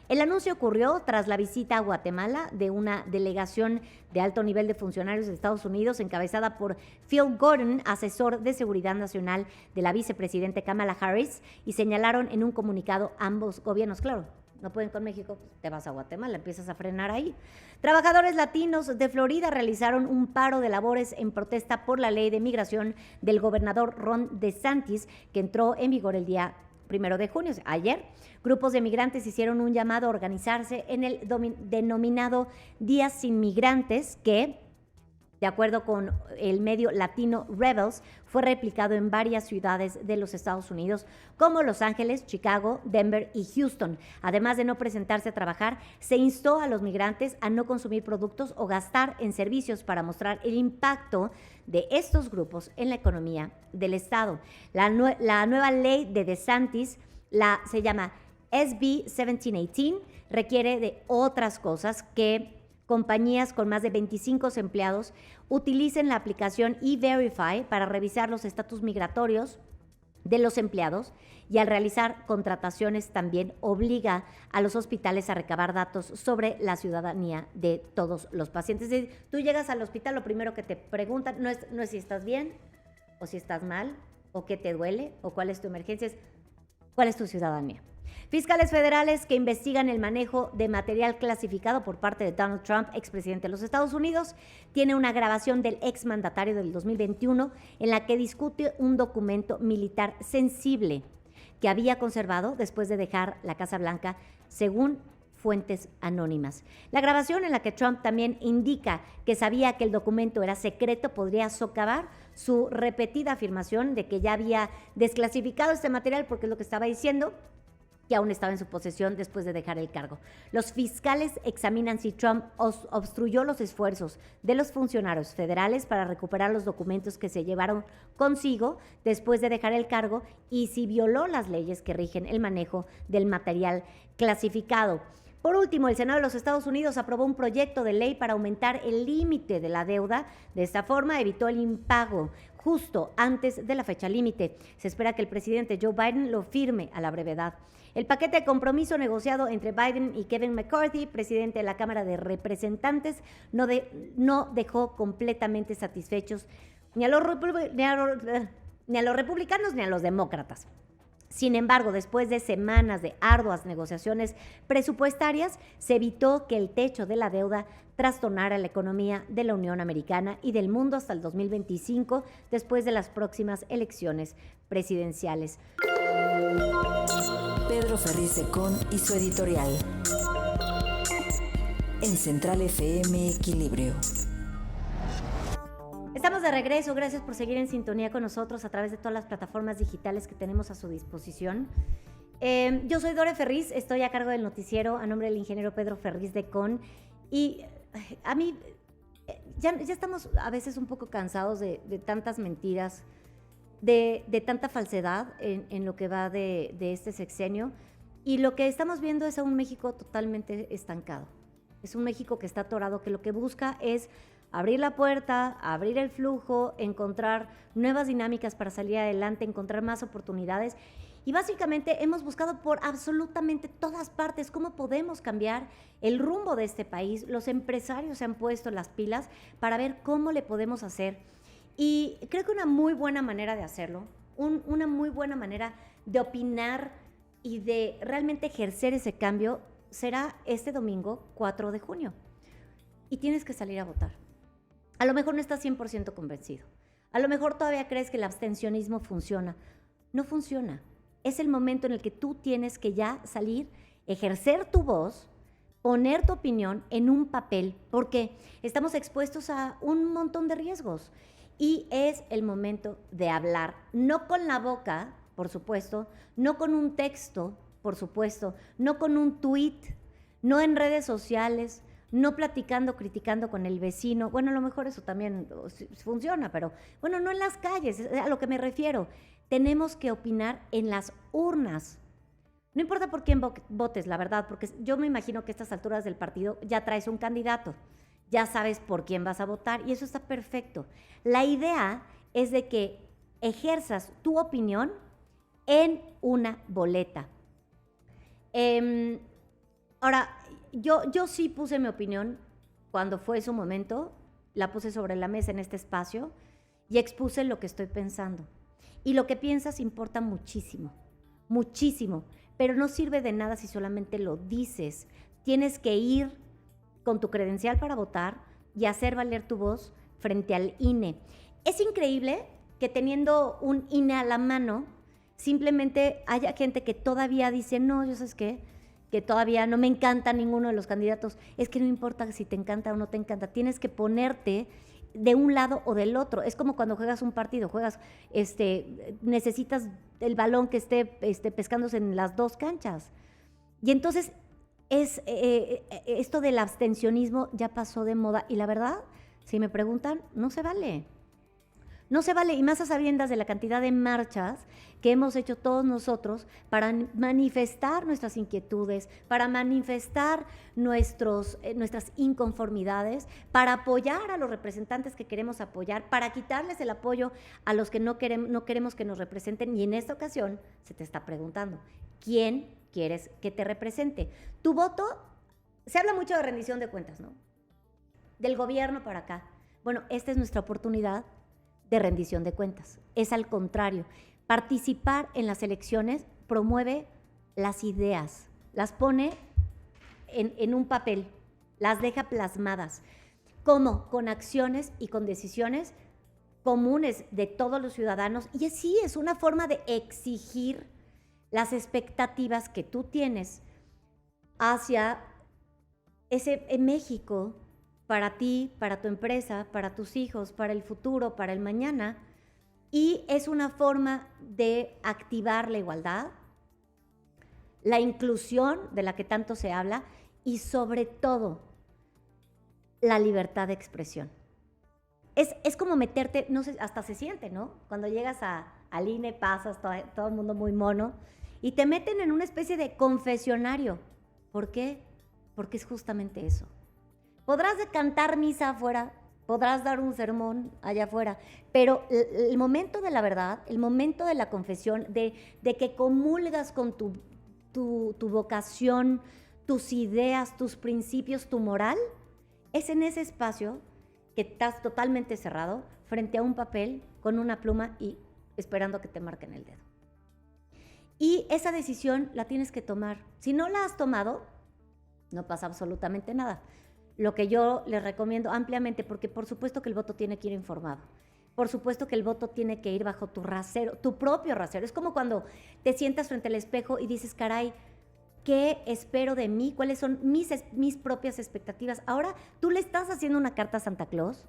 El anuncio ocurrió tras la visita a Guatemala de una delegación de alto nivel de funcionarios de Estados Unidos encabezada por Phil Gordon, asesor de seguridad nacional de la vicepresidenta Kamala Harris, y señalaron en un comunicado ambos gobiernos, claro, no pueden con México, pues te vas a Guatemala, empiezas a frenar ahí. Trabajadores latinos de Florida realizaron un paro de labores en protesta por la ley de migración del gobernador Ron DeSantis, que entró en vigor el día 1 de junio, ayer. Grupos de migrantes hicieron un llamado a organizarse en el denominado Días Sin Migrantes, que, de acuerdo con el medio latino Rebels, fue replicado en varias ciudades de los Estados Unidos, como Los Ángeles, Chicago, Denver y Houston. Además de no presentarse a trabajar, se instó a los migrantes a no consumir productos o gastar en servicios para mostrar el impacto de estos grupos en la economía del Estado. La nueva ley de DeSantis se llama SB 1718, requiere de otras cosas: que compañías con más de 25 empleados utilicen la aplicación E-Verify para revisar los estatus migratorios de los empleados, y al realizar contrataciones también obliga a los hospitales a recabar datos sobre la ciudadanía de todos los pacientes. Es decir, tú llegas al hospital, lo primero que te preguntan no es si estás bien o si estás mal o qué te duele o cuál es tu emergencia, es cuál es tu ciudadanía. Fiscales federales que investigan el manejo de material clasificado por parte de Donald Trump, expresidente de los Estados Unidos, tiene una grabación del exmandatario del 2021 en la que discute un documento militar sensible que había conservado después de dejar la Casa Blanca, según fuentes anónimas. La grabación, en la que Trump también indica que sabía que el documento era secreto, podría socavar su repetida afirmación de que ya había desclasificado este material, porque es lo que estaba diciendo, que aún estaba en su posesión después de dejar el cargo. Los fiscales examinan si Trump obstruyó los esfuerzos de los funcionarios federales para recuperar los documentos que se llevaron consigo después de dejar el cargo y si violó las leyes que rigen el manejo del material clasificado. Por último, el Senado de los Estados Unidos aprobó un proyecto de ley para aumentar el límite de la deuda. De esta forma, evitó el impago justo antes de la fecha límite. Se espera que el presidente Joe Biden lo firme a la brevedad. El paquete de compromiso negociado entre Biden y Kevin McCarthy, presidente de la Cámara de Representantes, no dejó completamente satisfechos ni a los republicanos ni a los demócratas. Sin embargo, después de semanas de arduas negociaciones presupuestarias, se evitó que el techo de la deuda trastornara la economía de la Unión Americana y del mundo hasta el 2025, después de las próximas elecciones presidenciales. Pedro Ferriz de Con y su editorial. En Central FM Equilibrio. Estamos de regreso, gracias por seguir en sintonía con nosotros a través de todas las plataformas digitales que tenemos a su disposición. Yo soy Dore Ferriz, estoy a cargo del noticiero a nombre del ingeniero Pedro Ferriz de Con, y a mí ya estamos a veces un poco cansados de tantas mentiras, de tanta falsedad en lo que va de este sexenio, y lo que estamos viendo es a un México totalmente estancado. Es un México que está atorado, que lo que busca es abrir la puerta, abrir el flujo, encontrar nuevas dinámicas para salir adelante, encontrar más oportunidades. Y básicamente hemos buscado por absolutamente todas partes cómo podemos cambiar el rumbo de este país. Los empresarios se han puesto las pilas para ver cómo le podemos hacer. Y creo que una muy buena manera de hacerlo, una muy buena manera de opinar y de realmente ejercer ese cambio será este domingo 4 de junio. Y tienes que salir a votar. A lo mejor no estás 100% convencido. A lo mejor todavía crees que el abstencionismo funciona. No funciona. Es el momento en el que tú tienes que ya salir, ejercer tu voz, poner tu opinión en un papel, porque estamos expuestos a un montón de riesgos. Y es el momento de hablar, no con la boca, por supuesto, no con un texto, por supuesto, no con un tuit, no en redes sociales, no platicando, criticando con el vecino. Bueno, a lo mejor eso también funciona, pero bueno, no en las calles, es a lo que me refiero. Tenemos que opinar en las urnas. No importa por quién votes, la verdad, porque yo me imagino que a estas alturas del partido ya traes un candidato, ya sabes por quién vas a votar y eso está perfecto. La idea es de que ejerzas tu opinión en una boleta. Ahora, yo sí puse mi opinión cuando fue su momento, la puse sobre la mesa en este espacio y expuse lo que estoy pensando. Y lo que piensas importa muchísimo, muchísimo, pero no sirve de nada si solamente lo dices. Tienes que ir con tu credencial para votar y hacer valer tu voz frente al INE. Es increíble que teniendo un INE a la mano, simplemente haya gente que todavía dice, no, yo sabes qué, que todavía no me encanta ninguno de los candidatos. Es que no importa si te encanta o no te encanta, tienes que ponerte de un lado o del otro. Es como cuando juegas un partido, necesitas el balón que esté pescándose en las dos canchas. Y entonces esto del abstencionismo ya pasó de moda y la verdad, si me preguntan, no se vale. No se vale, y más a sabiendas de la cantidad de marchas que hemos hecho todos nosotros para manifestar nuestras inquietudes, para manifestar nuestras inconformidades, para apoyar a los representantes que queremos apoyar, para quitarles el apoyo a los que no queremos que nos representen. Y en esta ocasión se te está preguntando, ¿quién quieres que te represente? Tu voto, se habla mucho de rendición de cuentas, ¿no? Del gobierno para acá. Bueno, esta es nuestra oportunidad de rendición de cuentas. Es al contrario. Participar en las elecciones promueve las ideas, las pone en un papel, las deja plasmadas. ¿Cómo? Con acciones y con decisiones comunes de todos los ciudadanos. Y sí, es una forma de exigir las expectativas que tú tienes hacia ese México, para ti, para tu empresa, para tus hijos, para el futuro, para el mañana. Y es una forma de activar la igualdad, la inclusión de la que tanto se habla y sobre todo la libertad de expresión. Es como meterte, no sé, hasta se siente, ¿no? Cuando llegas al INE, pasas todo el mundo muy mono y te meten en una especie de confesionario. ¿Por qué? Porque es justamente eso. Podrás cantar misa afuera, podrás dar un sermón allá afuera, pero el momento de la verdad, el momento de la confesión, de que comulgas con tu vocación, tus ideas, tus principios, tu moral, es en ese espacio que estás totalmente cerrado frente a un papel con una pluma y esperando que te marquen el dedo. Y esa decisión la tienes que tomar. Si no la has tomado, no pasa absolutamente nada. Lo que yo les recomiendo ampliamente, porque por supuesto que el voto tiene que ir informado. Por supuesto que el voto tiene que ir bajo tu rasero, tu propio rasero. Es como cuando te sientas frente al espejo y dices, caray, ¿qué espero de mí? ¿Cuáles son mis propias expectativas? Ahora tú le estás haciendo una carta a Santa Claus,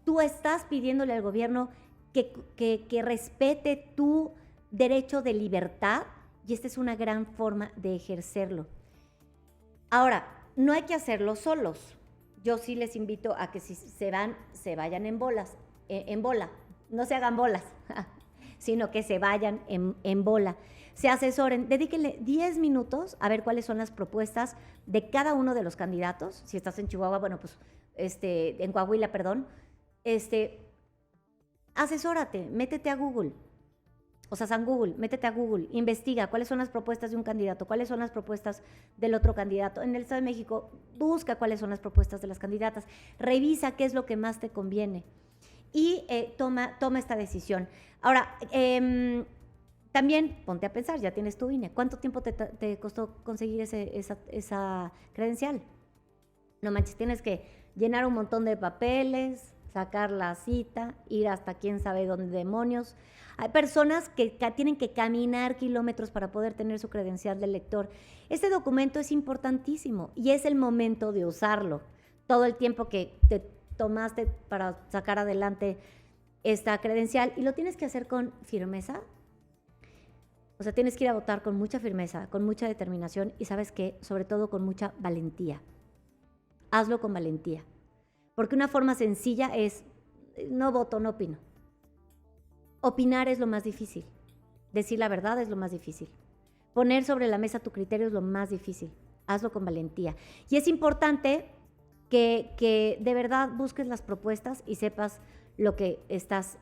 tú estás pidiéndole al gobierno que respete tu derecho de libertad y esta es una gran forma de ejercerlo. Ahora, no hay que hacerlo solos. Yo sí les invito a que si se vayan en bola. No se hagan bolas, sino que se vayan en bola. Se asesoren, dedíquenle 10 minutos a ver cuáles son las propuestas de cada uno de los candidatos. Si estás en Chihuahua, bueno, pues en Coahuila, perdón. Asesórate, métete a Google. O sea, San Google, métete a Google, investiga cuáles son las propuestas de un candidato, cuáles son las propuestas del otro candidato. En el Estado de México, busca cuáles son las propuestas de las candidatas, revisa qué es lo que más te conviene y toma esta decisión. Ahora, también ponte a pensar, ya tienes tu INE. ¿Cuánto tiempo te costó conseguir esa credencial? No manches, tienes que llenar un montón de papeles, sacar la cita, ir hasta quién sabe dónde demonios. Hay personas que tienen que caminar kilómetros para poder tener su credencial de elector. Este documento es importantísimo y es el momento de usarlo. Todo el tiempo que te tomaste para sacar adelante esta credencial y lo tienes que hacer con firmeza. O sea, tienes que ir a votar con mucha firmeza, con mucha determinación y ¿sabes qué? Sobre todo con mucha valentía. Hazlo con valentía. Porque una forma sencilla es, no voto, no opino. Opinar es lo más difícil. Decir la verdad es lo más difícil. Poner sobre la mesa tu criterio es lo más difícil. Hazlo con valentía. Y es importante que de verdad busques las propuestas y sepas lo que estás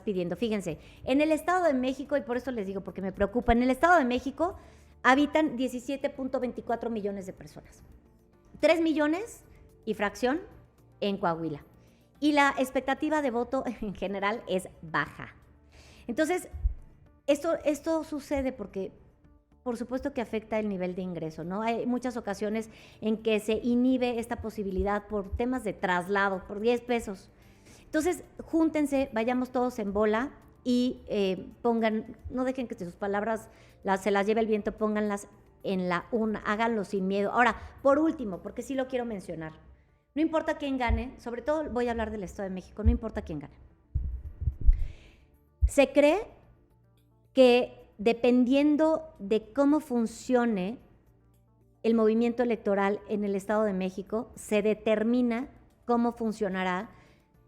pidiendo. Fíjense, en el Estado de México, y por eso les digo, porque me preocupa, en el Estado de México habitan 17.24 millones de personas. 3 millones y fracción en Coahuila. Y la expectativa de voto en general es baja. Entonces, esto sucede porque, por supuesto que afecta el nivel de ingreso, ¿no? Hay muchas ocasiones en que se inhibe esta posibilidad por temas de traslado, por 10 pesos. Entonces, júntense, vayamos todos en bola y no dejen que sus palabras se las lleve el viento, pónganlas en la urna, háganlo sin miedo. Ahora, por último, porque sí lo quiero mencionar, no importa quién gane, sobre todo voy a hablar del Estado de México, no importa quién gane. Se cree que dependiendo de cómo funcione el movimiento electoral en el Estado de México, se determina cómo funcionará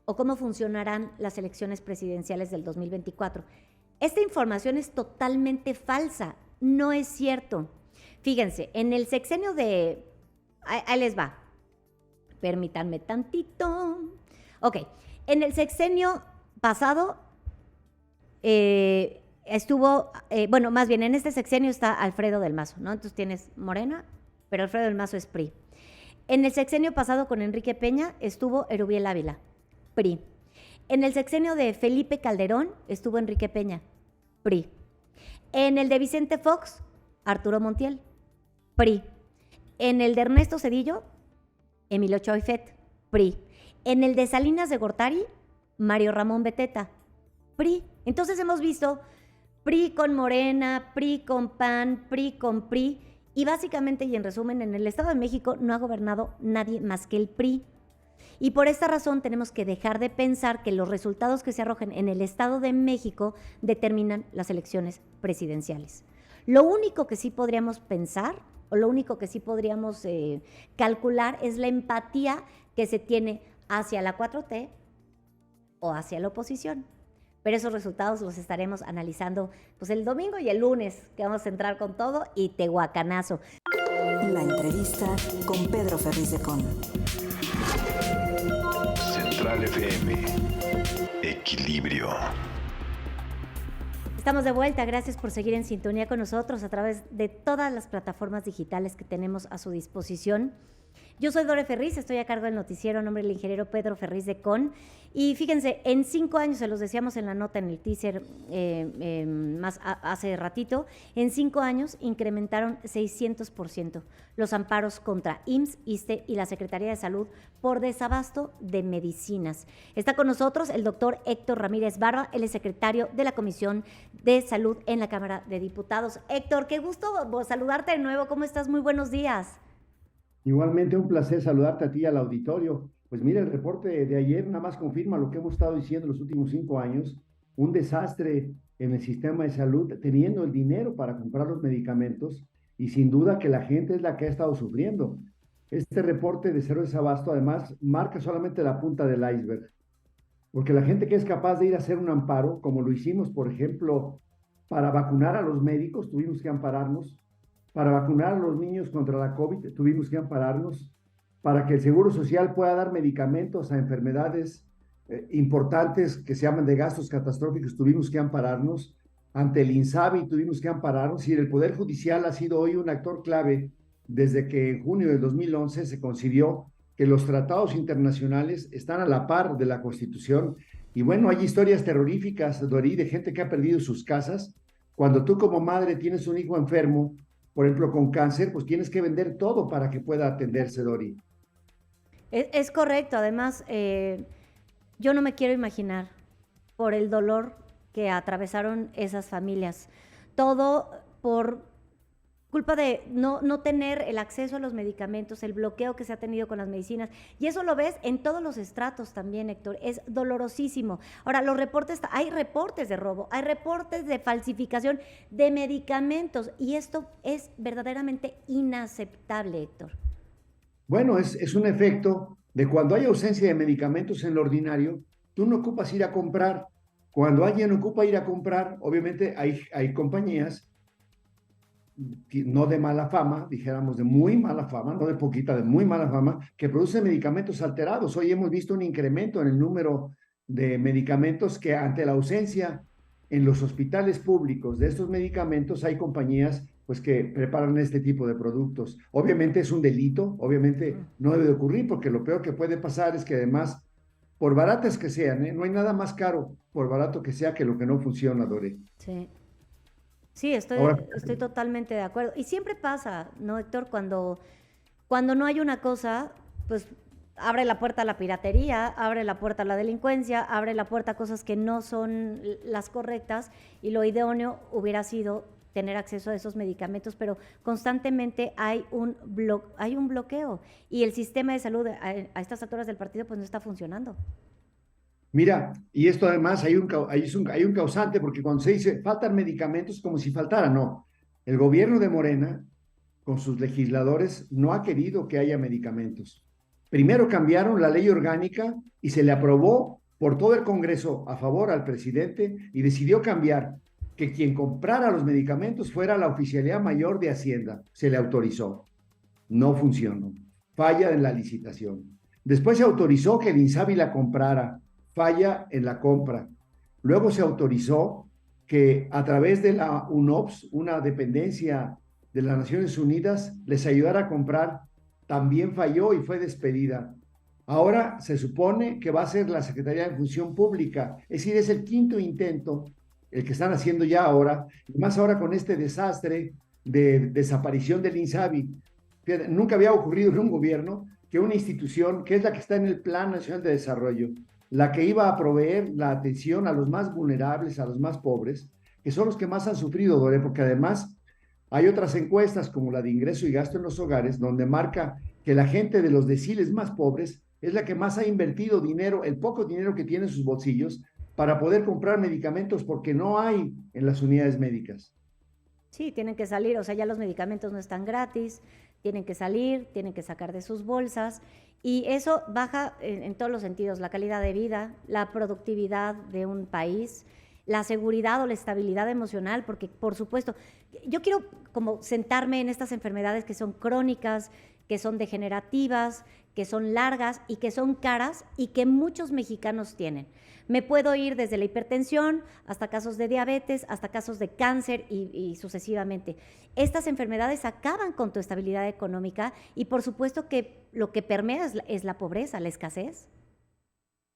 o cómo funcionarán las elecciones presidenciales del 2024. Esta información es totalmente falsa, no es cierto. Fíjense, en el sexenio de... Ahí les va. Permítanme tantito. Ok, en el sexenio pasado estuvo, más bien en este sexenio está Alfredo del Mazo, ¿no? Entonces tienes Morena, pero Alfredo del Mazo es PRI. En el sexenio pasado con Enrique Peña estuvo Erubiel Ávila, PRI. En el sexenio de Felipe Calderón estuvo Enrique Peña, PRI. En el de Vicente Fox Arturo Montiel, PRI. En el de Ernesto Zedillo, Emilio Choifet, PRI. En el de Salinas de Gortari, Mario Ramón Beteta, PRI. Entonces hemos visto PRI con Morena, PRI con PAN, PRI con PRI, y básicamente y en resumen, en el Estado de México no ha gobernado nadie más que el PRI. Y por esta razón tenemos que dejar de pensar que los resultados que se arrojen en el Estado de México determinan las elecciones presidenciales. Lo único que sí podríamos pensar, o lo único que sí podríamos calcular, es la empatía que se tiene hacia la 4T o hacia la oposición. Pero esos resultados los estaremos analizando pues el domingo y el lunes, que vamos a entrar con todo y tehuacanazo. La entrevista con Pedro Ferriz de Con. Central FM. Equilibrio. Estamos de vuelta, gracias por seguir en sintonía con nosotros a través de todas las plataformas digitales que tenemos a su disposición. Yo soy Dore Ferriz, estoy a cargo del noticiero a nombre del ingeniero Pedro Ferriz de Con. Y fíjense, en 5 años, se los decíamos en la nota, en el teaser hace ratito, en 5 años incrementaron 600% los amparos contra IMSS, ISSSTE y la Secretaría de Salud por desabasto de medicinas. Está con nosotros el doctor Héctor Ramírez Barba, él es secretario de la Comisión de Salud en la Cámara de Diputados. Héctor, qué gusto saludarte de nuevo, ¿cómo estás? Muy buenos días. Igualmente un placer saludarte a ti y al auditorio. Pues mira, el reporte de ayer nada más confirma lo que hemos estado diciendo los últimos 5 años, un desastre en el sistema de salud, teniendo el dinero para comprar los medicamentos y sin duda que la gente es la que ha estado sufriendo. Este reporte de cero desabasto además marca solamente la punta del iceberg, porque la gente que es capaz de ir a hacer un amparo, como lo hicimos, por ejemplo, para vacunar a los médicos, tuvimos que ampararnos. Para vacunar a los niños contra la COVID tuvimos que ampararnos, para que el Seguro Social pueda dar medicamentos a enfermedades importantes que se llaman de gastos catastróficos, tuvimos que ampararnos, ante el INSABI tuvimos que ampararnos, y el Poder Judicial ha sido hoy un actor clave desde que en junio del 2011 se concibió que los tratados internacionales están a la par de la Constitución. Y bueno, hay historias terroríficas, Dorí, de gente que ha perdido sus casas. Cuando tú como madre tienes un hijo enfermo, por ejemplo, con cáncer, pues tienes que vender todo para que pueda atenderse, Dori. Es correcto, además, yo no me quiero imaginar por el dolor que atravesaron esas familias. Todo por culpa de no tener el acceso a los medicamentos, el bloqueo que se ha tenido con las medicinas. Y eso lo ves en todos los estratos también, Héctor. Es dolorosísimo. Ahora, los reportes, hay reportes de robo, hay reportes de falsificación de medicamentos. Y esto es verdaderamente inaceptable, Héctor. Bueno, es un efecto de cuando hay ausencia de medicamentos en lo ordinario, tú no ocupas ir a comprar. Cuando alguien ocupa ir a comprar, obviamente hay compañías no de mala fama, dijéramos de muy mala fama, no de poquita, de muy mala fama, que producen medicamentos alterados. Hoy hemos visto un incremento en el número de medicamentos que ante la ausencia en los hospitales públicos de estos medicamentos hay compañías pues que preparan este tipo de productos. Obviamente es un delito, obviamente no debe de ocurrir, porque lo peor que puede pasar es que además, por baratas que sean, no hay nada más caro por barato que sea que lo que no funciona, Dore. Sí. Sí, estoy totalmente de acuerdo. Y siempre pasa, ¿no, Héctor? Cuando no hay una cosa, pues abre la puerta a la piratería, abre la puerta a la delincuencia, abre la puerta a cosas que no son las correctas, y lo idóneo hubiera sido tener acceso a esos medicamentos, pero constantemente hay un bloqueo, y el sistema de salud a estas alturas del partido pues no está funcionando. Mira, y esto además hay un causante, porque cuando se dice faltan medicamentos, como si faltaran, no. El gobierno de Morena, con sus legisladores, no ha querido que haya medicamentos. Primero cambiaron la ley orgánica y se le aprobó por todo el Congreso a favor al presidente, y decidió cambiar que quien comprara los medicamentos fuera la Oficialía Mayor de Hacienda. Se le autorizó. No funcionó. Falla en la licitación. Después se autorizó que el INSABI la comprara. Falla en la compra. Luego se autorizó que a través de la UNOPS, una dependencia de las Naciones Unidas, les ayudara a comprar. También falló y fue despedida. Ahora se supone que va a ser la Secretaría de Función Pública. Es decir, es el 5º intento, el que están haciendo ya ahora, y más ahora con este desastre de desaparición del INSABI. Fíjate, nunca había ocurrido en un gobierno que una institución, que es la que está en el Plan Nacional de Desarrollo, la que iba a proveer la atención a los más vulnerables, a los más pobres, que son los que más han sufrido, Dore, porque además hay otras encuestas como la de ingreso y gasto en los hogares, donde marca que la gente de los deciles más pobres es la que más ha invertido dinero, el poco dinero que tiene en sus bolsillos, para poder comprar medicamentos porque no hay en las unidades médicas. Sí, tienen que salir, o sea, ya los medicamentos no están gratis, tienen que salir, tienen que sacar de sus bolsas y eso baja en todos los sentidos, la calidad de vida, la productividad de un país, la seguridad o la estabilidad emocional, porque por supuesto, yo quiero como sentarme en estas enfermedades que son crónicas, que son degenerativas, que son largas y que son caras y que muchos mexicanos tienen. Me puedo ir desde la hipertensión hasta casos de diabetes, hasta casos de cáncer y sucesivamente. Estas enfermedades acaban con tu estabilidad económica y por supuesto que lo que permea es la pobreza, la escasez.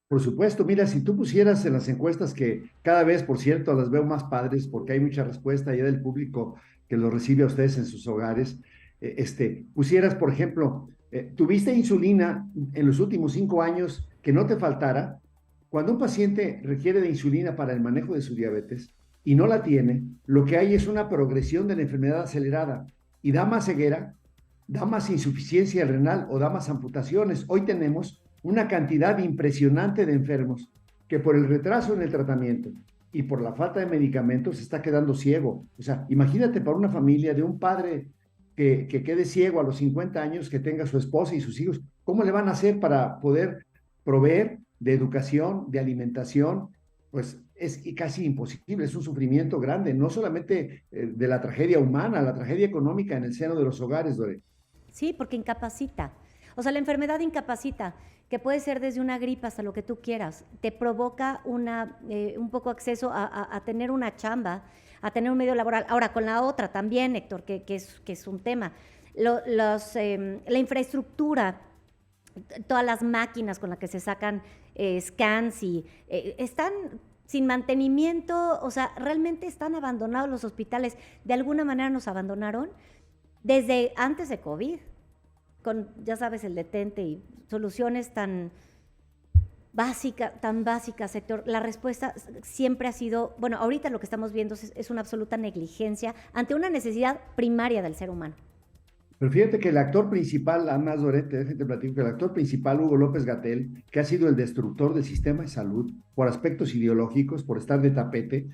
Por supuesto, mira, si tú pusieras en las encuestas que cada vez, por cierto, las veo más padres porque hay mucha respuesta ya del público que lo recibe a ustedes en sus hogares, pusieras, por ejemplo, ¿tuviste insulina en los últimos 5 años que no te faltara? Cuando un paciente requiere de insulina para el manejo de su diabetes y no la tiene, lo que hay es una progresión de la enfermedad acelerada y da más ceguera, da más insuficiencia renal o da más amputaciones. Hoy tenemos una cantidad impresionante de enfermos que por el retraso en el tratamiento y por la falta de medicamentos se está quedando ciego. O sea, imagínate para una familia de un padre que quede ciego a los 50 años, que tenga su esposa y sus hijos, ¿cómo le van a hacer para poder proveer de educación, de alimentación? Pues es casi imposible, es un sufrimiento grande, no solamente de la tragedia humana, la tragedia económica en el seno de los hogares, Dore. Sí, porque incapacita. O sea, la enfermedad incapacita, que puede ser desde una gripa hasta lo que tú quieras, te provoca un poco acceso a tener una chamba, a tener un medio laboral. Ahora, con la otra también, Héctor, que es un tema, la infraestructura, todas las máquinas con las que se sacan scans y están sin mantenimiento, o sea, realmente están abandonados los hospitales. De alguna manera nos abandonaron desde antes de COVID, con, ya sabes, el detente y soluciones tan básicas, Héctor. La respuesta siempre ha sido, bueno, ahorita lo que estamos viendo es una absoluta negligencia ante una necesidad primaria del ser humano. Pero fíjate que el actor principal, además, Dorete, déjate platico, que el actor principal, Hugo López-Gatell, que ha sido el destructor del sistema de salud por aspectos ideológicos, por estar de tapete,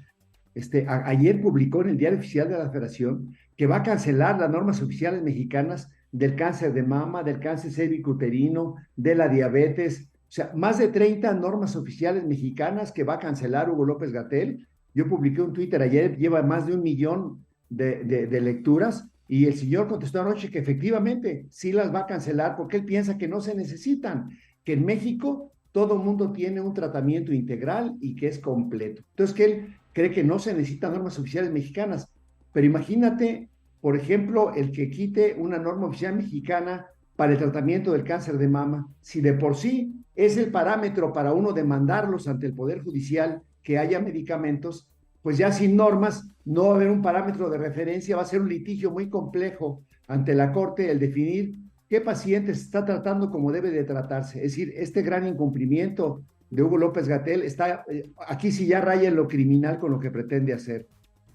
ayer publicó en el Diario Oficial de la Federación que va a cancelar las normas oficiales mexicanas del cáncer de mama, del cáncer cervicuterino, de la diabetes. O sea, más de 30 normas oficiales mexicanas que va a cancelar Hugo López-Gatell. Yo publiqué un Twitter ayer, lleva más de 1 millón de lecturas. Y el señor contestó anoche que efectivamente sí las va a cancelar porque él piensa que no se necesitan, que en México todo el mundo tiene un tratamiento integral y que es completo. Entonces que él cree que no se necesitan normas oficiales mexicanas. Pero imagínate, por ejemplo, el que quite una norma oficial mexicana para el tratamiento del cáncer de mama, si de por sí es el parámetro para uno demandarlos ante el Poder Judicial que haya medicamentos, pues ya sin normas no va a haber un parámetro de referencia, va a ser un litigio muy complejo ante la Corte el definir qué paciente se está tratando como debe de tratarse. Es decir, este gran incumplimiento de Hugo López-Gatell está, aquí sí ya raya en lo criminal con lo que pretende hacer.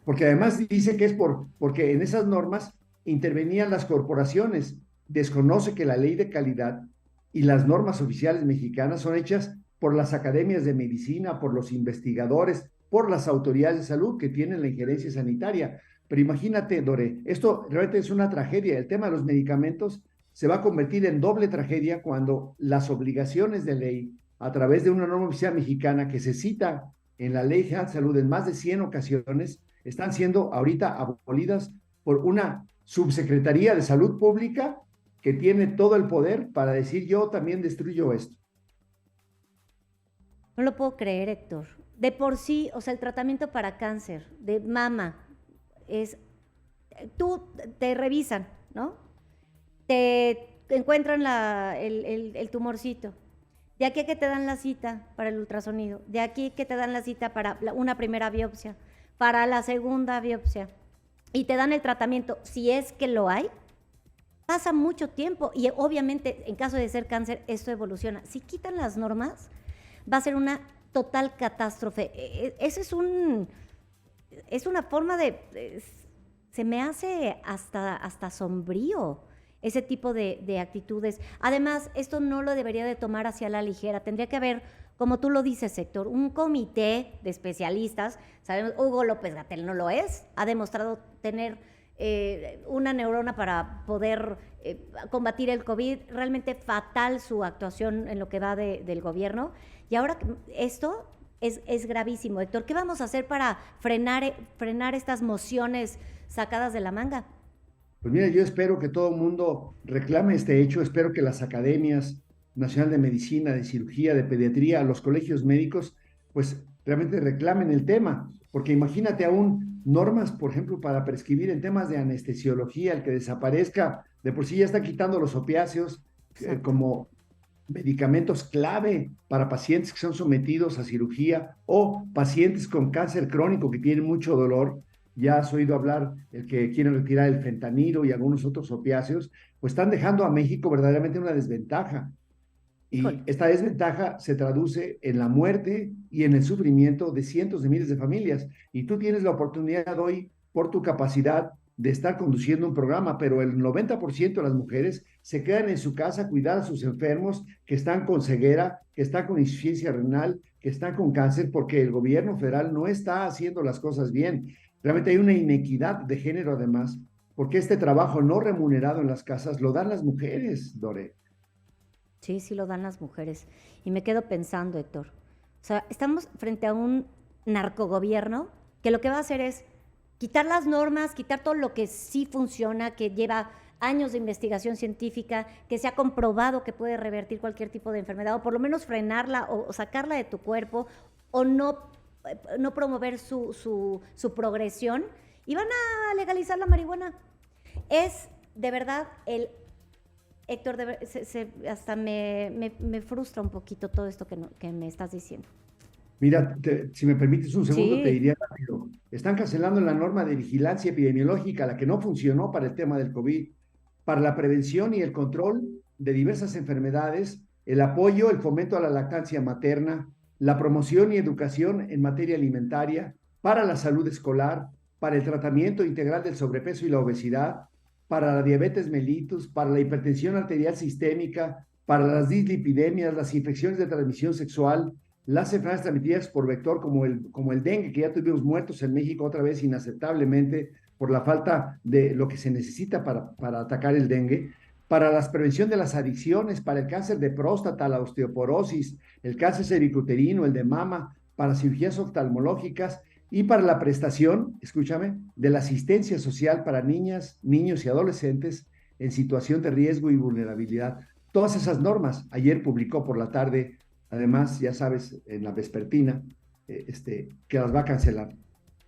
Porque además dice que es porque en esas normas intervenían las corporaciones. Desconoce que la ley de calidad y las normas oficiales mexicanas son hechas por las academias de medicina, por los investigadores, por las autoridades de salud que tienen la injerencia sanitaria. Pero imagínate, Dore, esto realmente es una tragedia. El tema de los medicamentos se va a convertir en doble tragedia cuando las obligaciones de ley, a través de una norma oficial mexicana que se cita en la Ley General de Salud en más de 100 ocasiones, están siendo ahorita abolidas por una subsecretaría de salud pública que tiene todo el poder para decir yo también destruyo esto. No lo puedo creer, Héctor. De por sí, o sea, el tratamiento para cáncer de mama es, tú te revisan, ¿no? Te encuentran el tumorcito. De aquí a que te dan la cita para el ultrasonido. De aquí que te dan la cita para una primera biopsia, para la segunda biopsia. y te dan el tratamiento, si es que lo hay, pasa mucho tiempo y obviamente en caso de ser cáncer esto evoluciona. Si quitan las normas, va a ser una total catástrofe. Ese es una forma se me hace hasta sombrío ese tipo de actitudes. Además, esto no lo debería de tomar hacia la ligera. Tendría que haber, como tú lo dices, Héctor, un comité de especialistas. Sabemos, Hugo López-Gatell no lo es, ha demostrado tener una neurona para poder combatir el COVID. Realmente fatal su actuación en lo que va del gobierno. Y ahora esto es gravísimo. Héctor, ¿qué vamos a hacer para frenar estas mociones sacadas de la manga? Pues mira, yo espero que todo el mundo reclame este hecho, espero que las academias nacional de medicina, de cirugía, de pediatría, los colegios médicos, pues realmente reclamen el tema, porque imagínate aún normas, por ejemplo, para prescribir en temas de anestesiología, el que desaparezca, de por sí ya está quitando los opiáceos como medicamentos clave para pacientes que son sometidos a cirugía o pacientes con cáncer crónico que tienen mucho dolor. Ya has oído hablar el que quieren retirar el fentanilo y algunos otros opiáceos, pues están dejando a México verdaderamente una desventaja. Y esta desventaja se traduce en la muerte y en el sufrimiento de cientos de miles de familias. Y tú tienes la oportunidad hoy, por tu capacidad, de estar conduciendo un programa, pero el 90% de las mujeres se quedan en su casa a cuidar a sus enfermos que están con ceguera, que están con insuficiencia renal, que están con cáncer, porque el gobierno federal no está haciendo las cosas bien. Realmente hay una inequidad de género además, porque este trabajo no remunerado en las casas lo dan las mujeres, Dore. Sí, sí lo dan las mujeres. Y me quedo pensando, Héctor, o sea, estamos frente a un narcogobierno que lo que va a hacer es quitar las normas, quitar todo lo que sí funciona, que lleva años de investigación científica, que se ha comprobado que puede revertir cualquier tipo de enfermedad, o por lo menos frenarla o sacarla de tu cuerpo, o no promover su progresión, y van a legalizar la marihuana. Es de verdad Héctor, hasta me frustra un poquito todo esto que me estás diciendo. Mira, si me permites un segundo, Sí. te diría rápido. Están cancelando la norma de vigilancia epidemiológica, la que no funcionó para el tema del COVID, para la prevención y el control de diversas enfermedades, el apoyo, el fomento a la lactancia materna, la promoción y educación en materia alimentaria, para la salud escolar, para el tratamiento integral del sobrepeso y la obesidad, para la diabetes mellitus, para la hipertensión arterial sistémica, para las dislipidemias, las infecciones de transmisión sexual, las enfermedades transmitidas por vector como el dengue, que ya tuvimos muertos en México otra vez inaceptablemente por la falta de lo que se necesita para atacar el dengue, para la prevención de las adicciones, para el cáncer de próstata, la osteoporosis, el cáncer cervicuterino, el de mama, para cirugías oftalmológicas y para la prestación, escúchame, de la asistencia social para niñas, niños y adolescentes en situación de riesgo y vulnerabilidad. Todas esas normas, ayer publicó por la tarde, además, ya sabes, en la vespertina, que las va a cancelar.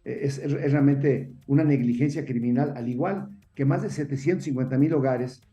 Es realmente una negligencia criminal, al igual que más de 750,000 hogares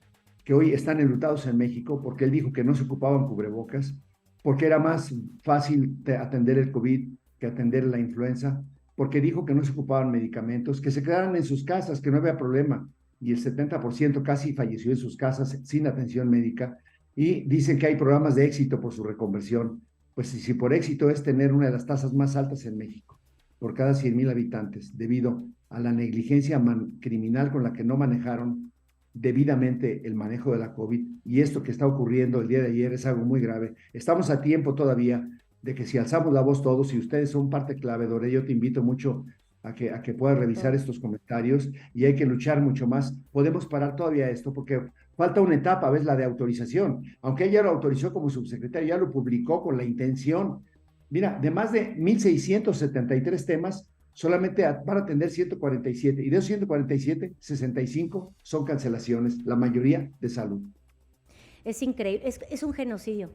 que hoy están enlutados en México porque él dijo que no se ocupaban cubrebocas, porque era más fácil atender el COVID que atender la influenza, porque dijo que no se ocupaban medicamentos, que se quedaran en sus casas, que no había problema, y el 70% casi falleció en sus casas sin atención médica, y dicen que hay programas de éxito por su reconversión. Pues si por éxito es tener una de las tasas más altas en México, por cada 100,000 habitantes, debido a la negligencia criminal con la que no manejaron debidamente el manejo de la COVID, y esto que está ocurriendo el día de ayer es algo muy grave. Estamos a tiempo todavía de que si alzamos la voz todos, y ustedes son parte clave, Dore, yo te invito mucho a que puedas revisar estos comentarios, y hay que luchar mucho más. Podemos parar todavía esto, porque falta una etapa, ¿ves? La de autorización. Aunque ella lo autorizó como subsecretario, ya lo publicó con la intención. Mira, de más de 1,673 temas, solamente van a atender 147, y de esos 147, 65 son cancelaciones, la mayoría de salud. Es increíble, es un genocidio.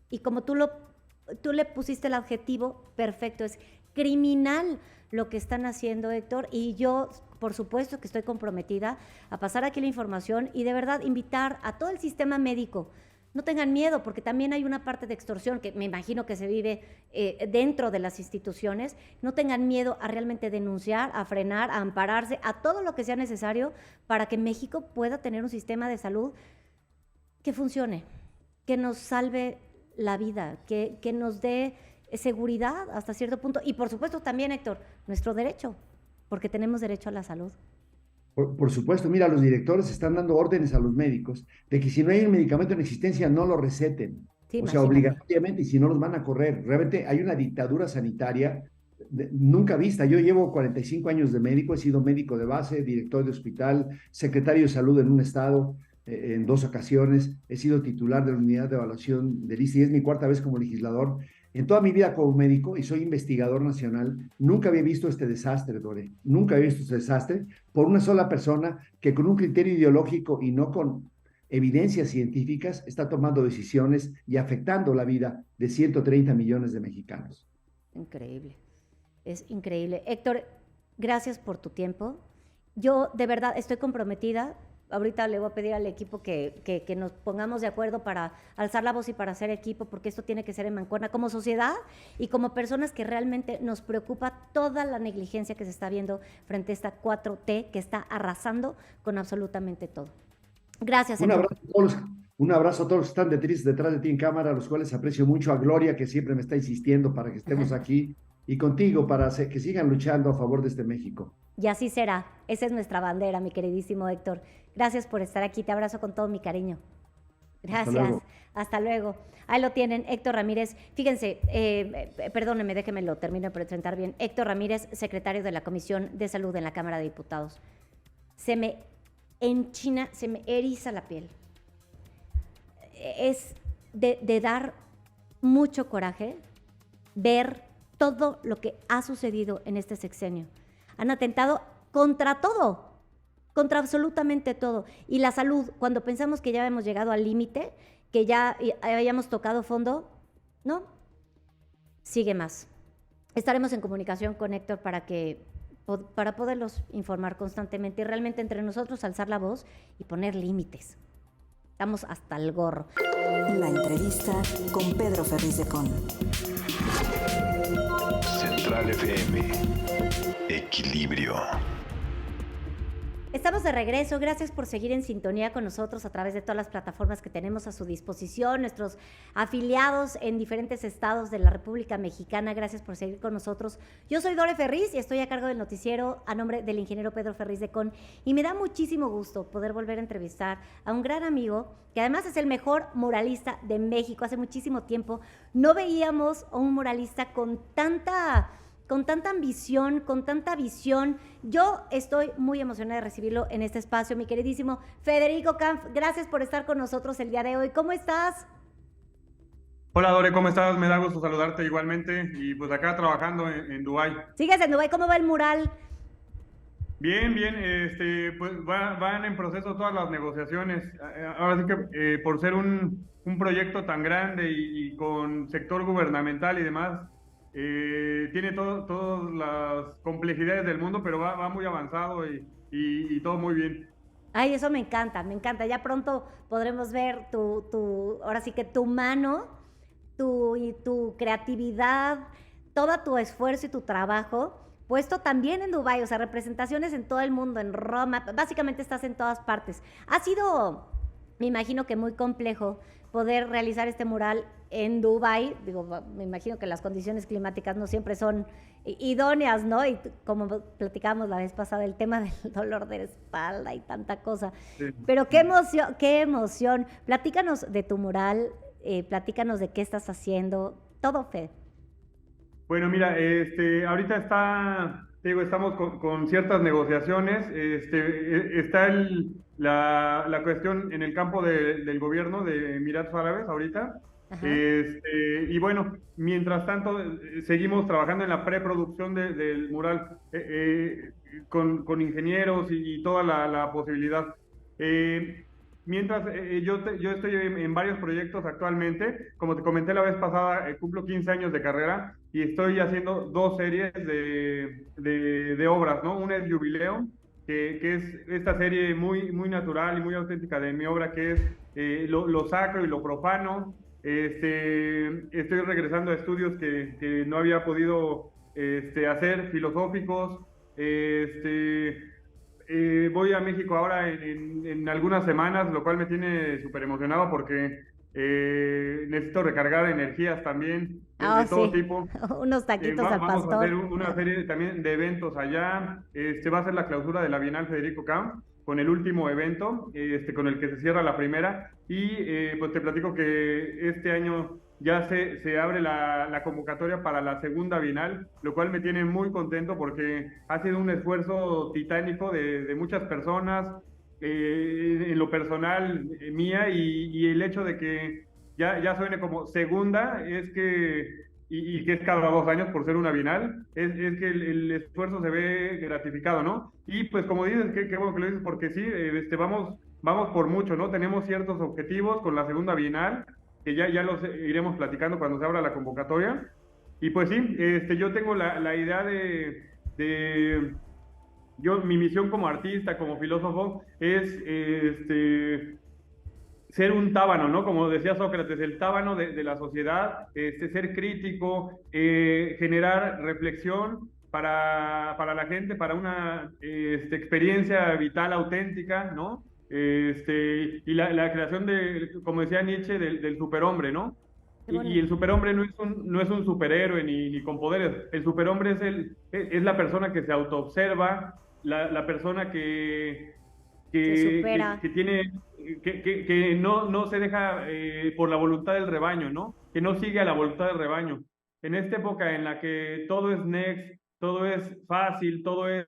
Y como tú le pusiste el adjetivo perfecto, es criminal lo que están haciendo, Héctor, y yo, por supuesto que estoy comprometida a pasar aquí la información y de verdad invitar a todo el sistema médico no tengan miedo, porque también hay una parte de extorsión que me imagino que se vive dentro de las instituciones. No tengan miedo a realmente denunciar, a frenar, a ampararse, a todo lo que sea necesario para que México pueda tener un sistema de salud que funcione, que nos salve la vida, que nos dé seguridad hasta cierto punto. Y por supuesto también, Héctor, nuestro derecho, porque tenemos derecho a la salud. Por supuesto, mira, los directores están dando órdenes a los médicos de que si no hay un medicamento en existencia, no lo receten. Sí, O sea, obligatoriamente, y si no los van a correr. Realmente hay una dictadura sanitaria nunca vista. Yo llevo 45 años de médico, he sido médico de base, director de hospital, secretario de salud en un estado, en 2 ocasiones, he sido titular de la unidad de evaluación del ISSSTE y es mi 4ª vez como legislador. En toda mi vida como médico, y soy investigador nacional, nunca había visto este desastre, Dore. Nunca había visto este desastre por una sola persona que con un criterio ideológico y no con evidencias científicas está tomando decisiones y afectando la vida de 130 millones de mexicanos. Increíble, es increíble. Héctor, gracias por tu tiempo. Yo de verdad estoy comprometida. Ahorita le voy a pedir al equipo que nos pongamos de acuerdo para alzar la voz y para hacer equipo, porque esto tiene que ser en mancuerna como sociedad y como personas que realmente nos preocupa toda la negligencia que se está viendo frente a esta 4T que está arrasando con absolutamente todo. Gracias, Héctor. Un abrazo a todos los que están detrás de ti en cámara, a los cuales aprecio mucho, a Gloria, que siempre me está insistiendo para que estemos aquí, y contigo para que sigan luchando a favor de este México. Y así será. Esa es nuestra bandera, mi queridísimo Héctor. Gracias por estar aquí. Te abrazo con todo mi cariño. Gracias. Hasta luego. Ahí lo tienen, Héctor Ramírez. Fíjense, perdónenme, déjenme lo termino de presentar bien. Héctor Ramírez, secretario de la Comisión de Salud en la Cámara de Diputados. Se me enchina, se me eriza la piel. Es de dar mucho coraje ver todo lo que ha sucedido en este sexenio. Han atentado contra todo, contra absolutamente todo. Y la salud, cuando pensamos que ya hemos llegado al límite, que ya habíamos tocado fondo, no, sigue más. Estaremos en comunicación con Héctor para poderlos informar constantemente y realmente entre nosotros alzar la voz y poner límites. Estamos hasta el gorro. La entrevista con Pedro Ferriz de Con. Central FM. Equilibrio. Estamos de regreso, gracias por seguir en sintonía con nosotros a través de todas las plataformas que tenemos a su disposición, nuestros afiliados en diferentes estados de la República Mexicana, gracias por seguir con nosotros. Yo soy Dore Ferriz y estoy a cargo del noticiero a nombre del ingeniero Pedro Ferriz de Con y me da muchísimo gusto poder volver a entrevistar a un gran amigo que además es el mejor muralista de México. Hace muchísimo tiempo no veíamos a un muralista con tanta ambición, con tanta visión. Yo estoy muy emocionada de recibirlo en este espacio, mi queridísimo Federico Kampf. Gracias por estar con nosotros el día de hoy. ¿Cómo estás? Hola Dore, ¿cómo estás? Me da gusto saludarte igualmente y pues acá trabajando en Dubái. ¿Sigues en Dubái? ¿Cómo va el mural? Bien, pues van en proceso todas las negociaciones. Ahora sí que por ser un proyecto tan grande y con sector gubernamental y demás, tiene todas las complejidades del mundo, pero va muy avanzado y todo muy bien. Ay, eso me encanta. Ya pronto podremos ver ahora sí que tu mano, tu creatividad, todo tu esfuerzo y tu trabajo puesto también en Dubái, o sea, representaciones en todo el mundo, en Roma, básicamente estás en todas partes. Ha sido, me imagino que muy complejo poder realizar este mural en Dubái. Digo, me imagino que las condiciones climáticas no siempre son idóneas, ¿no? Y como platicábamos la vez pasada, el tema del dolor de espalda y tanta cosa. Sí. Pero qué emoción. Platícanos de tu mural, platícanos de qué estás haciendo, todo, Fede. Bueno, mira, ahorita estamos con ciertas negociaciones. Está la cuestión en el campo del gobierno de Emiratos Árabes ahorita. Y bueno, mientras tanto seguimos trabajando en la preproducción del mural con ingenieros y toda la posibilidad. Mientras yo estoy en varios proyectos actualmente, como te comenté la vez pasada, cumplo 15 años de carrera y estoy haciendo 2 series de obras, ¿no? Una es Jubileo, que es esta serie muy natural y muy auténtica de mi obra, que es lo sacro y lo profano. Estoy regresando a estudios que no había podido hacer, filosóficos. Voy a México ahora en algunas semanas, lo cual me tiene súper emocionado porque necesito recargar energías también de todo tipo. Unos taquitos al Vamos pastor. a hacer una serie también de eventos allá. Va a ser la clausura de la Bienal Federico Camp, con el último evento, con el que se cierra la primera. Y pues te platico que este año ya se abre la convocatoria para la segunda Bienal, lo cual me tiene muy contento porque ha sido un esfuerzo titánico de muchas personas, en lo personal mía, y el hecho de que ya suene como segunda es que, y que es cada 2 años por ser una Bienal, es que el esfuerzo se ve gratificado, ¿no? Y pues como dices, qué bueno que lo dices, porque sí, vamos por mucho, ¿no? Tenemos ciertos objetivos con la segunda Bienal, que ya los iremos platicando cuando se abra la convocatoria. Y pues sí, yo tengo la idea mi misión como artista, como filósofo, es ser un tábano, ¿no? Como decía Sócrates, el tábano de la sociedad, ser crítico, generar reflexión para la gente, para una experiencia vital auténtica, ¿no? Y la creación como decía Nietzsche, del superhombre, ¿no? Y el superhombre no es un superhéroe ni con poderes. El superhombre es la persona que se autoobserva, la persona que tiene, que no se deja por la voluntad del rebaño, ¿no? Que no sigue a la voluntad del rebaño. En esta época en la que todo es next, todo es fácil, todo es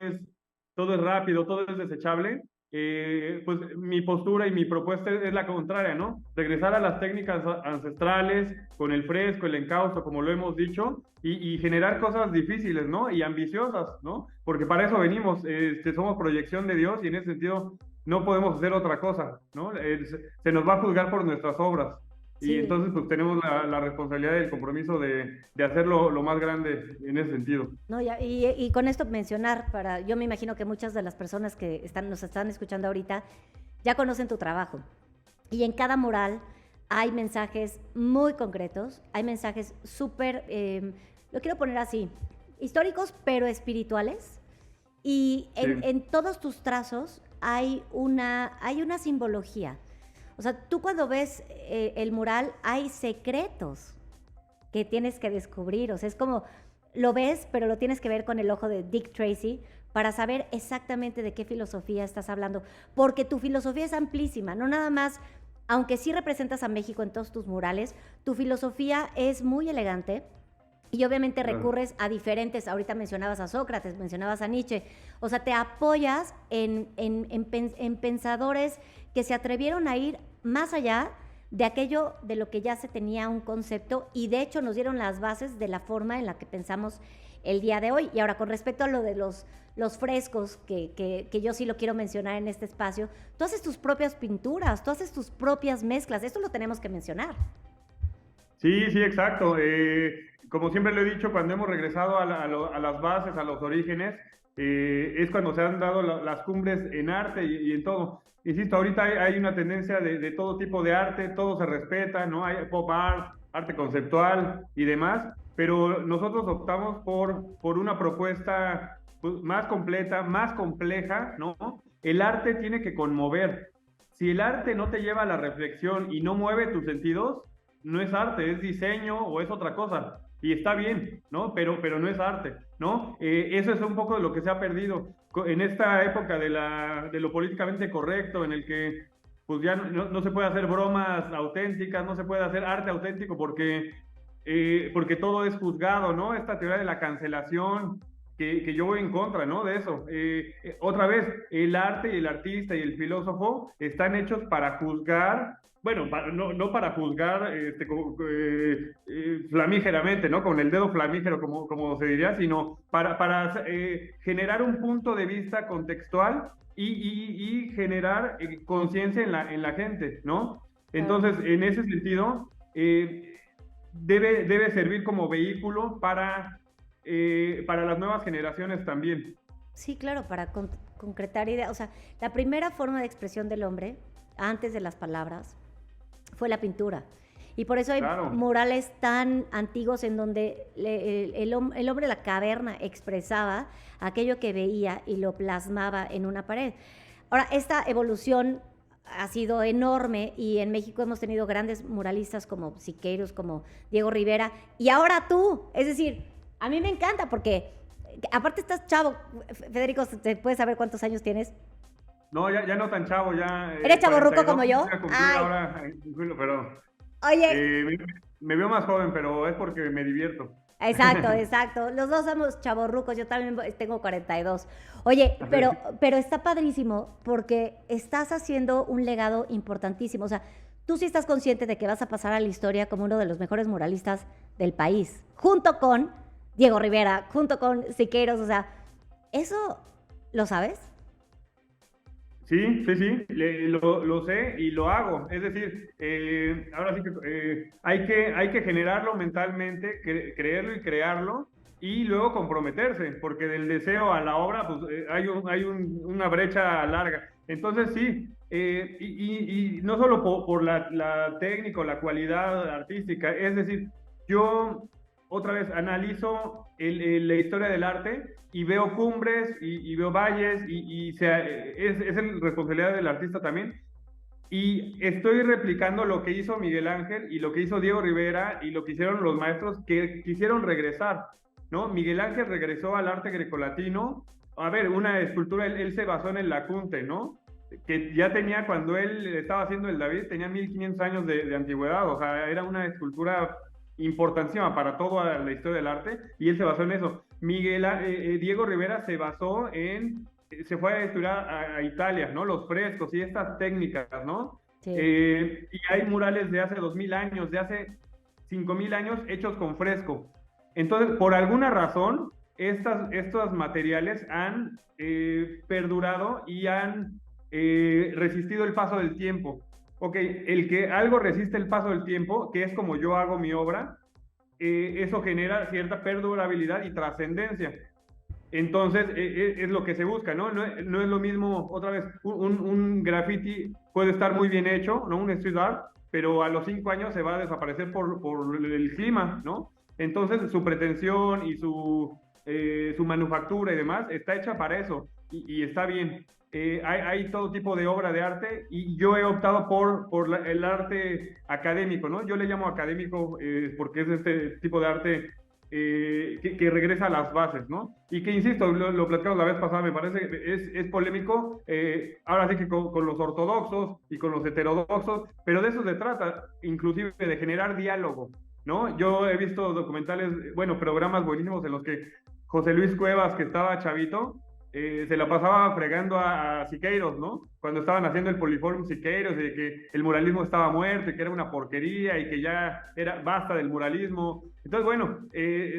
rápido, todo es desechable, pues mi postura y mi propuesta es la contraria, ¿no? Regresar a las técnicas ancestrales, con el fresco, el encausto, como lo hemos dicho, y generar cosas difíciles, ¿no? Y ambiciosas, ¿no? Porque para eso venimos, somos proyección de Dios, y en ese sentido no podemos hacer otra cosa, ¿no? Se nos va a juzgar por nuestras obras. Sí. Y entonces pues tenemos la responsabilidad y el compromiso de hacerlo lo más grande en ese sentido. No, y con esto mencionar, yo me imagino que muchas de las personas que nos están escuchando ahorita ya conocen tu trabajo. Y en cada mural hay mensajes muy concretos, hay mensajes súper, lo quiero poner así, históricos pero espirituales. Y en todos tus trazos hay una simbología. O sea, tú cuando ves el mural hay secretos que tienes que descubrir. O sea, es como, lo ves, pero lo tienes que ver con el ojo de Dick Tracy para saber exactamente de qué filosofía estás hablando. Porque tu filosofía es amplísima, no nada más, aunque sí representas a México en todos tus murales, tu filosofía es muy elegante. Y obviamente recurres a diferentes, ahorita mencionabas a Sócrates, mencionabas a Nietzsche, o sea, te apoyas en pensadores que se atrevieron a ir más allá de aquello de lo que ya se tenía un concepto, y de hecho nos dieron las bases de la forma en la que pensamos el día de hoy. Y ahora, con respecto a lo de los frescos, que yo sí lo quiero mencionar en este espacio, tú haces tus propias pinturas, tú haces tus propias mezclas, esto lo tenemos que mencionar. Sí, exacto. Como siempre lo he dicho, cuando hemos regresado a las bases, a los orígenes, es cuando se han dado las cumbres en arte y en todo. Insisto, ahorita hay una tendencia de todo tipo de arte, todo se respeta, ¿no? Hay pop art, arte conceptual y demás, pero nosotros optamos por una propuesta pues, más completa, más compleja, ¿no? El arte tiene que conmover. Si el arte no te lleva a la reflexión y no mueve tus sentidos, no es arte, es diseño o es otra cosa. Y está bien, ¿no? Pero no es arte, ¿no? Eso es un poco de lo que se ha perdido en esta época de lo políticamente correcto, en el que pues ya no se puede hacer bromas auténticas, no se puede hacer arte auténtico porque todo es juzgado, ¿no? Esta teoría de la cancelación, que yo voy en contra, ¿no? De eso. Otra vez, el arte y el artista y el filósofo están hechos para juzgar. Bueno, no para juzgar flamígeramente, ¿no? Con el dedo flamígero, como se diría, sino para generar un punto de vista contextual y generar conciencia en la gente, ¿no? Entonces, en ese sentido, debe servir como vehículo para las nuevas generaciones también. Sí, claro, para concretar ideas. O sea, la primera forma de expresión del hombre, antes de las palabras, fue la pintura. Y por eso hay Claro. murales tan antiguos en donde el hombre de la caverna expresaba aquello que veía y lo plasmaba en una pared. Ahora, esta evolución ha sido enorme y en México hemos tenido grandes muralistas como Siqueiros, como Diego Rivera, y ahora tú. Es decir, a mí me encanta porque, aparte estás chavo, Federico, ¿te puedes saber cuántos años tienes? No, ya no tan chavo, ya. ¿Eres chavorruco 42, como yo? voy a cumplir Ay. ahora en julio, pero Oye, me veo más joven, pero es porque me divierto. exacto, exacto. Los dos somos chavorrucos, yo también tengo 42. Oye, A pero ver. está padrísimo porque estás haciendo un legado importantísimo. O sea, tú sí estás consciente de que vas a pasar a la historia como uno de los mejores muralistas del país, junto con Diego Rivera, junto con Siqueiros. O sea, ¿eso lo sabes? Sí, lo sé y lo hago. Es decir, ahora sí que hay que generarlo mentalmente, creerlo y crearlo, y luego comprometerse, porque del deseo a la obra pues, hay una brecha larga. Entonces sí, y no solo por la técnica o la cualidad artística, es decir, yo otra vez analizo la historia del arte y veo cumbres y veo valles es responsabilidad del artista también. Y estoy replicando lo que hizo Miguel Ángel y lo que hizo Diego Rivera y lo que hicieron los maestros que quisieron regresar, ¿no? Miguel Ángel regresó al arte grecolatino. A ver, una escultura, él se basó en el Lacunte, ¿no? Que ya tenía, cuando él estaba haciendo el David, tenía 1500 años de antigüedad. O sea, era una escultura importantísima para toda la historia del arte, y él se basó en eso. Diego Rivera se basó se fue a estudiar a Italia, ¿no? Los frescos y estas técnicas, ¿no? Sí. Y hay murales de hace 2000 años, de hace 5000 años hechos con fresco. Entonces, por alguna razón, estos materiales han perdurado y han resistido el paso del tiempo. Ok, el que algo resiste el paso del tiempo, que es como yo hago mi obra, eso genera cierta perdurabilidad y trascendencia. Entonces, es lo que se busca, ¿no? No es lo mismo, otra vez, un graffiti puede estar muy bien hecho, ¿no? Un street art, pero a los 5 años se va a desaparecer por el clima, ¿no? Entonces, su pretensión y su manufactura y demás está hecha para eso, y está bien. Hay todo tipo de obra de arte, y yo he optado por el arte académico, ¿no? Yo le llamo académico porque es este tipo de arte que regresa a las bases, ¿no? Y que, insisto, lo platicamos la vez pasada, me parece, es polémico, ahora sí que con los ortodoxos y con los heterodoxos, pero de eso se trata, inclusive de generar diálogo, ¿no? Yo he visto documentales, bueno, programas buenísimos en los que José Luis Cuevas, que estaba chavito, se la pasaba fregando a Siqueiros, ¿no? Cuando estaban haciendo el Poliforum Siqueiros, de que el muralismo estaba muerto y que era una porquería y que ya basta del muralismo. Entonces, bueno,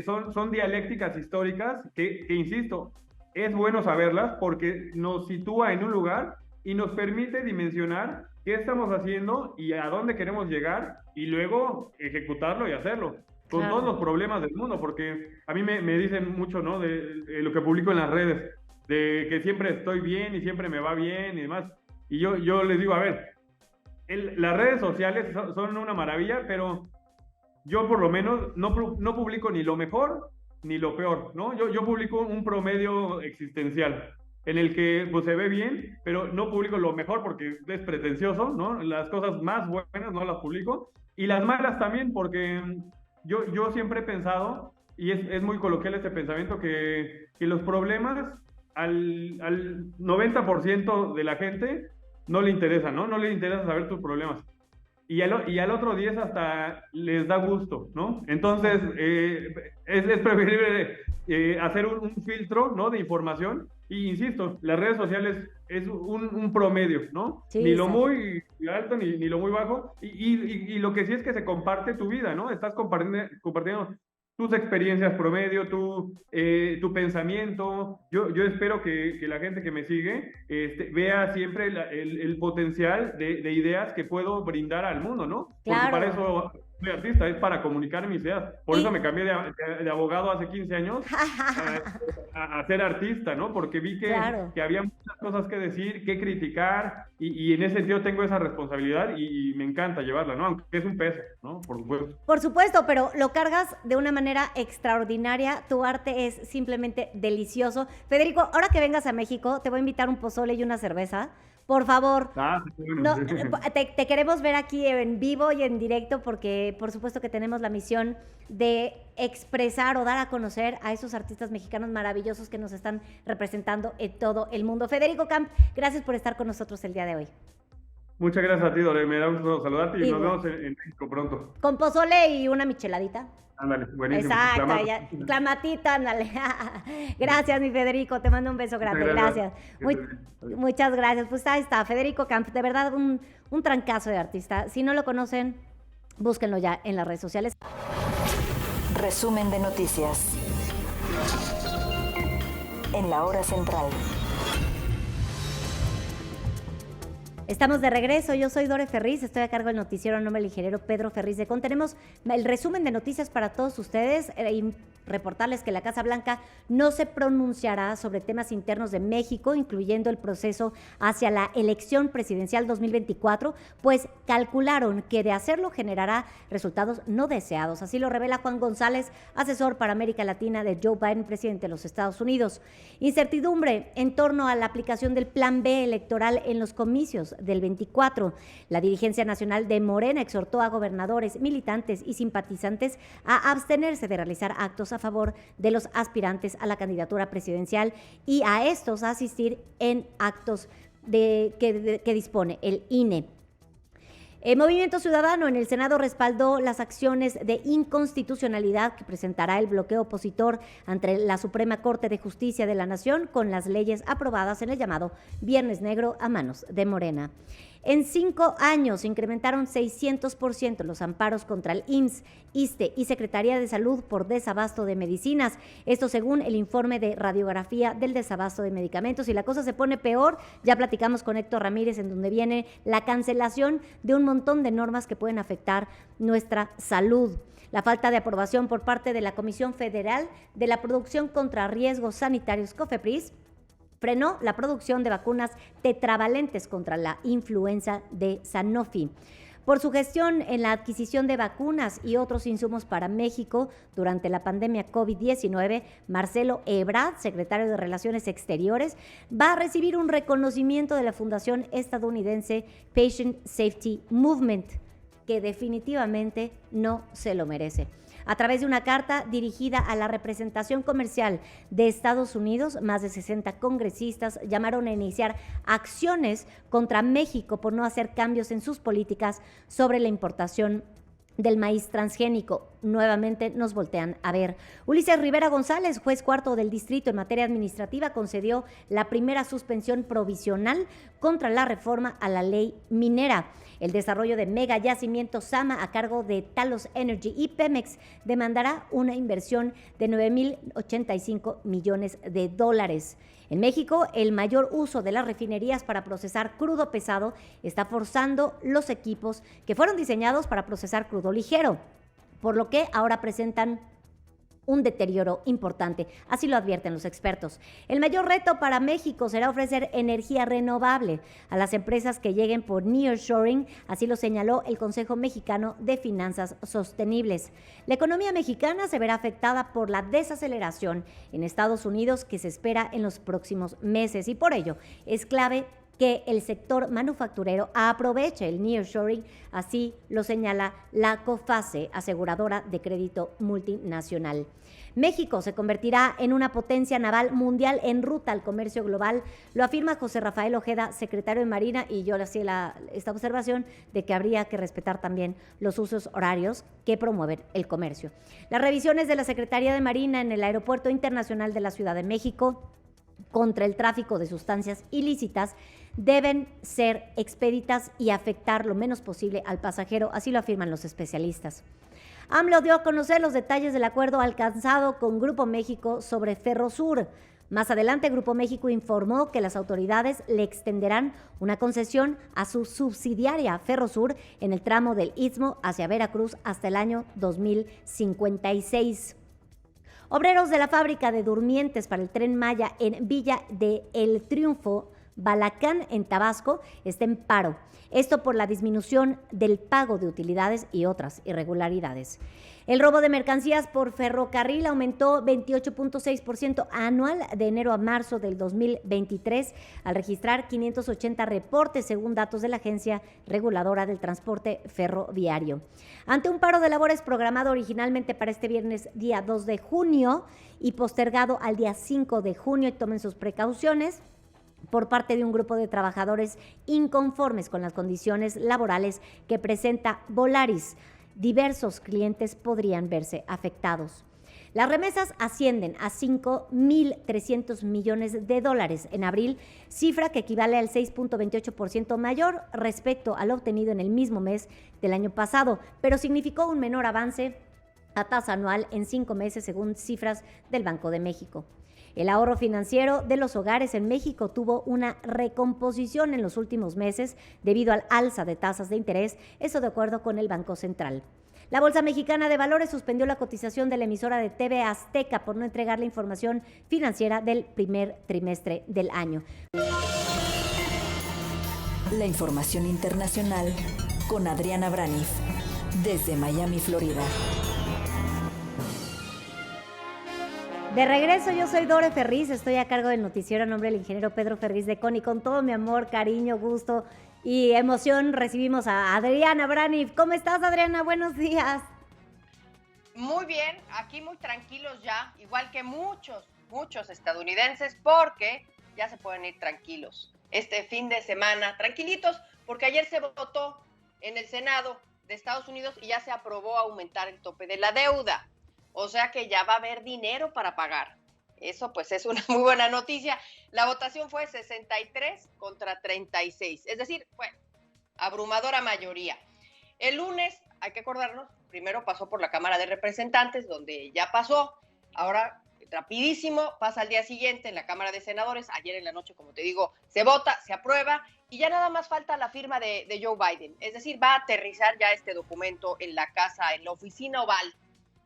son dialécticas históricas que, insisto, es bueno saberlas porque nos sitúa en un lugar y nos permite dimensionar qué estamos haciendo y a dónde queremos llegar, y luego ejecutarlo y hacerlo. Con Claro. todos los problemas del mundo, porque a mí me dicen mucho, ¿no? De lo que publico en las redes, de que siempre estoy bien y siempre me va bien y demás. Y yo les digo, a ver, las redes sociales son una maravilla, pero yo por lo menos no publico ni lo mejor ni lo peor, ¿no? Yo publico un promedio existencial en el que pues se ve bien, pero no publico lo mejor porque es pretencioso, ¿no? Las cosas más buenas no las publico, y las malas también, porque yo siempre he pensado, y es muy coloquial este pensamiento, que los problemas al 90% de la gente no le interesan, ¿no? No le interesa saber tus problemas. Y al otro 10 hasta les da gusto, ¿no? Entonces, es preferible hacer un filtro, ¿no? De información. Y insisto, las redes sociales es un promedio, ¿no? Sí, ni lo sí. muy alto ni lo muy bajo. Y lo que sí es que se comparte tu vida, ¿no? Estás compartiendo tus experiencias promedio, tu pensamiento. Yo espero que la gente que me sigue vea siempre el potencial de ideas que puedo brindar al mundo, ¿no? Porque Claro. para eso soy artista, es para comunicar mis ideas. Por eso me cambié de abogado hace 15 años a ser artista, ¿no? Porque vi que había muchas cosas que decir, que criticar, y en ese sentido tengo esa responsabilidad y me encanta llevarla, ¿no? Aunque es un peso, ¿no? Por supuesto. Por supuesto, pero lo cargas de una manera extraordinaria. Tu arte es simplemente delicioso. Federico, ahora que vengas a México, te voy a invitar un pozole y una cerveza. Por favor, no, te queremos ver aquí en vivo y en directo porque por supuesto que tenemos la misión de expresar o dar a conocer a esos artistas mexicanos maravillosos que nos están representando en todo el mundo. Federico Camp, gracias por estar con nosotros el día de hoy. Muchas gracias a ti, Dore. Me da gusto saludarte y nos vemos en México pronto. Con pozole y una micheladita. Ándale, buenísimo. Exacto, clamatita, ándale. Gracias, mi Federico, te mando un beso grande, gracias. Muchas gracias. Pues ahí está, Federico Camp, de verdad un trancazo de artista. Si no lo conocen, búsquenlo ya en las redes sociales. Resumen de noticias en la hora central. Estamos de regreso, yo soy Dore Ferriz, estoy a cargo del noticiero Nombre Ligero Pedro Ferriz de Con. Tenemos el resumen de noticias para todos ustedes y reportarles que la Casa Blanca no se pronunciará sobre temas internos de México, incluyendo el proceso hacia la elección presidencial 2024, pues calcularon que de hacerlo generará resultados no deseados. Así lo revela Juan González, asesor para América Latina de Joe Biden, presidente de los Estados Unidos. Incertidumbre en torno a la aplicación del Plan B electoral en los comicios del 24. La dirigencia nacional de Morena exhortó a gobernadores, militantes y simpatizantes a abstenerse de realizar actos a favor de los aspirantes a la candidatura presidencial y a estos a asistir en actos que dispone el INE. El Movimiento Ciudadano en el Senado respaldó las acciones de inconstitucionalidad que presentará el bloqueo opositor ante la Suprema Corte de Justicia de la Nación con las leyes aprobadas en el llamado Viernes Negro a manos de Morena. En 5 años se incrementaron 600% los amparos contra el IMSS, ISSSTE y Secretaría de Salud por desabasto de medicinas. Esto según el informe de radiografía del desabasto de medicamentos. Y la cosa se pone peor, ya platicamos con Héctor Ramírez, en donde viene la cancelación de un montón de normas que pueden afectar nuestra salud. La falta de aprobación por parte de la Comisión Federal de la Producción contra Riesgos Sanitarios, COFEPRIS, frenó la producción de vacunas tetravalentes contra la influenza de Sanofi. Por su gestión en la adquisición de vacunas y otros insumos para México durante la pandemia COVID-19, Marcelo Ebrard, secretario de Relaciones Exteriores, va a recibir un reconocimiento de la Fundación estadounidense Patient Safety Movement, que definitivamente no se lo merece. A través de una carta dirigida a la representación comercial de Estados Unidos, más de 60 congresistas llamaron a iniciar acciones contra México por no hacer cambios en sus políticas sobre la importación del maíz transgénico. Nuevamente nos voltean a ver. Ulises Rivera González, juez cuarto del distrito en materia administrativa, concedió la primera suspensión provisional contra la reforma a la ley minera. El desarrollo de mega yacimiento Sama a cargo de Talos Energy y Pemex demandará una inversión de 9.085 millones de dólares. En México, el mayor uso de las refinerías para procesar crudo pesado está forzando los equipos que fueron diseñados para procesar crudo ligero, por lo que ahora presentan un deterioro importante, así lo advierten los expertos. El mayor reto para México será ofrecer energía renovable a las empresas que lleguen por nearshoring, así lo señaló el Consejo Mexicano de Finanzas Sostenibles. La economía mexicana se verá afectada por la desaceleración en Estados Unidos que se espera en los próximos meses y por ello es clave que el sector manufacturero aproveche el nearshoring, así lo señala la COFACE, aseguradora de crédito multinacional. México se convertirá en una potencia naval mundial en ruta al comercio global, lo afirma José Rafael Ojeda, secretario de Marina, y yo le hacía esta observación de que habría que respetar también los usos horarios que promueven el comercio. Las revisiones de la Secretaría de Marina en el Aeropuerto Internacional de la Ciudad de México contra el tráfico de sustancias ilícitas deben ser expeditas y afectar lo menos posible al pasajero, así lo afirman los especialistas. AMLO dio a conocer los detalles del acuerdo alcanzado con Grupo México sobre Ferrosur. Más adelante, Grupo México informó que las autoridades le extenderán una concesión a su subsidiaria Ferrosur en el tramo del Istmo hacia Veracruz hasta el año 2056. Obreros de la fábrica de durmientes para el Tren Maya en Villa de El Triunfo, Balacán, en Tabasco, está en paro. Esto por la disminución del pago de utilidades y otras irregularidades. El robo de mercancías por ferrocarril aumentó 28.6% anual de enero a marzo del 2023, al registrar 580 reportes, según datos de la Agencia Reguladora del Transporte Ferroviario. Ante un paro de labores programado originalmente para este viernes día 2 de junio y postergado al día 5 de junio, y tomen sus precauciones, por parte de un grupo de trabajadores inconformes con las condiciones laborales que presenta Volaris, diversos clientes podrían verse afectados. Las remesas ascienden a 5.300 millones de dólares en abril, cifra que equivale al 6.28% mayor respecto al obtenido en el mismo mes del año pasado, pero significó un menor avance a tasa anual en 5 meses, según cifras del Banco de México. El ahorro financiero de los hogares en México tuvo una recomposición en los últimos meses debido al alza de tasas de interés, eso de acuerdo con el Banco Central. La Bolsa Mexicana de Valores suspendió la cotización de la emisora de TV Azteca por no entregar la información financiera del primer trimestre del año. La información internacional con Adriana Braniff, desde Miami, Florida. De regreso, yo soy Dore Ferriz, estoy a cargo del noticiero a nombre del ingeniero Pedro Ferriz de CON, y con todo mi amor, cariño, gusto y emoción recibimos a Adriana Braniff. ¿Cómo estás, Adriana? Buenos días. Muy bien, aquí muy tranquilos ya, igual que muchos estadounidenses, porque ya se pueden ir tranquilos este fin de semana, tranquilitos, porque ayer se votó en el Senado de Estados Unidos y ya se aprobó aumentar el tope de la deuda. O sea que ya va a haber dinero para pagar. Eso pues es una muy buena noticia. La votación fue 63 contra 36, es decir, fue abrumadora mayoría. El lunes, hay que acordarnos, primero pasó por la Cámara de Representantes, donde ya pasó. Ahora, rapidísimo, pasa al día siguiente en la Cámara de Senadores. Ayer en la noche, como te digo, se vota, se aprueba y ya nada más falta la firma de Joe Biden. Es decir, va a aterrizar ya este documento en la casa, en la oficina oval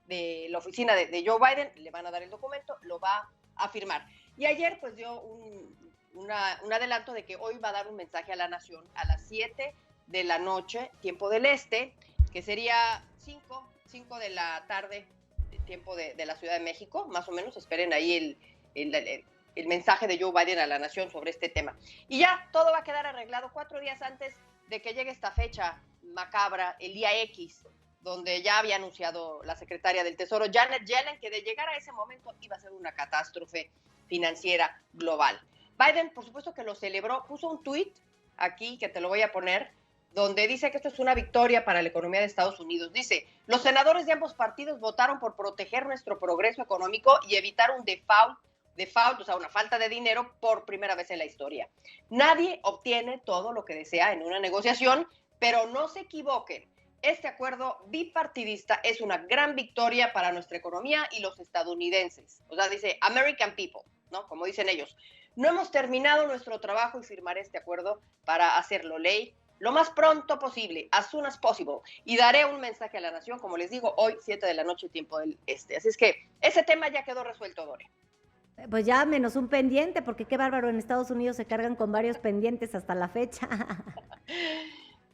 de la oficina de Joe Biden. Le van a dar el documento, lo va a firmar. Y ayer pues dio un adelanto de que hoy va a dar un mensaje a la nación a las 7 de la noche, tiempo del este, que sería 5 de la tarde, tiempo de la Ciudad de México, más o menos. Esperen ahí el mensaje de Joe Biden a la nación sobre este tema. Y ya todo va a quedar arreglado 4 días antes de que llegue esta fecha macabra, el día X, donde ya había anunciado la secretaria del Tesoro, Janet Yellen, que de llegar a ese momento iba a ser una catástrofe financiera global. Biden, por supuesto que lo celebró, puso un tuit aquí, que te lo voy a poner, donde dice que esto es una victoria para la economía de Estados Unidos. Dice, los senadores de ambos partidos votaron por proteger nuestro progreso económico y evitar un default, o sea, una falta de dinero por primera vez en la historia. Nadie obtiene todo lo que desea en una negociación, pero no se equivoquen. Este acuerdo bipartidista es una gran victoria para nuestra economía y los estadounidenses. O sea, dice American people, ¿no? Como dicen ellos. No hemos terminado nuestro trabajo y firmar este acuerdo para hacerlo ley lo más pronto posible, as soon as possible. Y daré un mensaje a la nación, como les digo, hoy 7 de la noche, tiempo del este. Así es que ese tema ya quedó resuelto, Dore. Pues ya menos un pendiente, porque qué bárbaro, en Estados Unidos se cargan con varios pendientes hasta la fecha.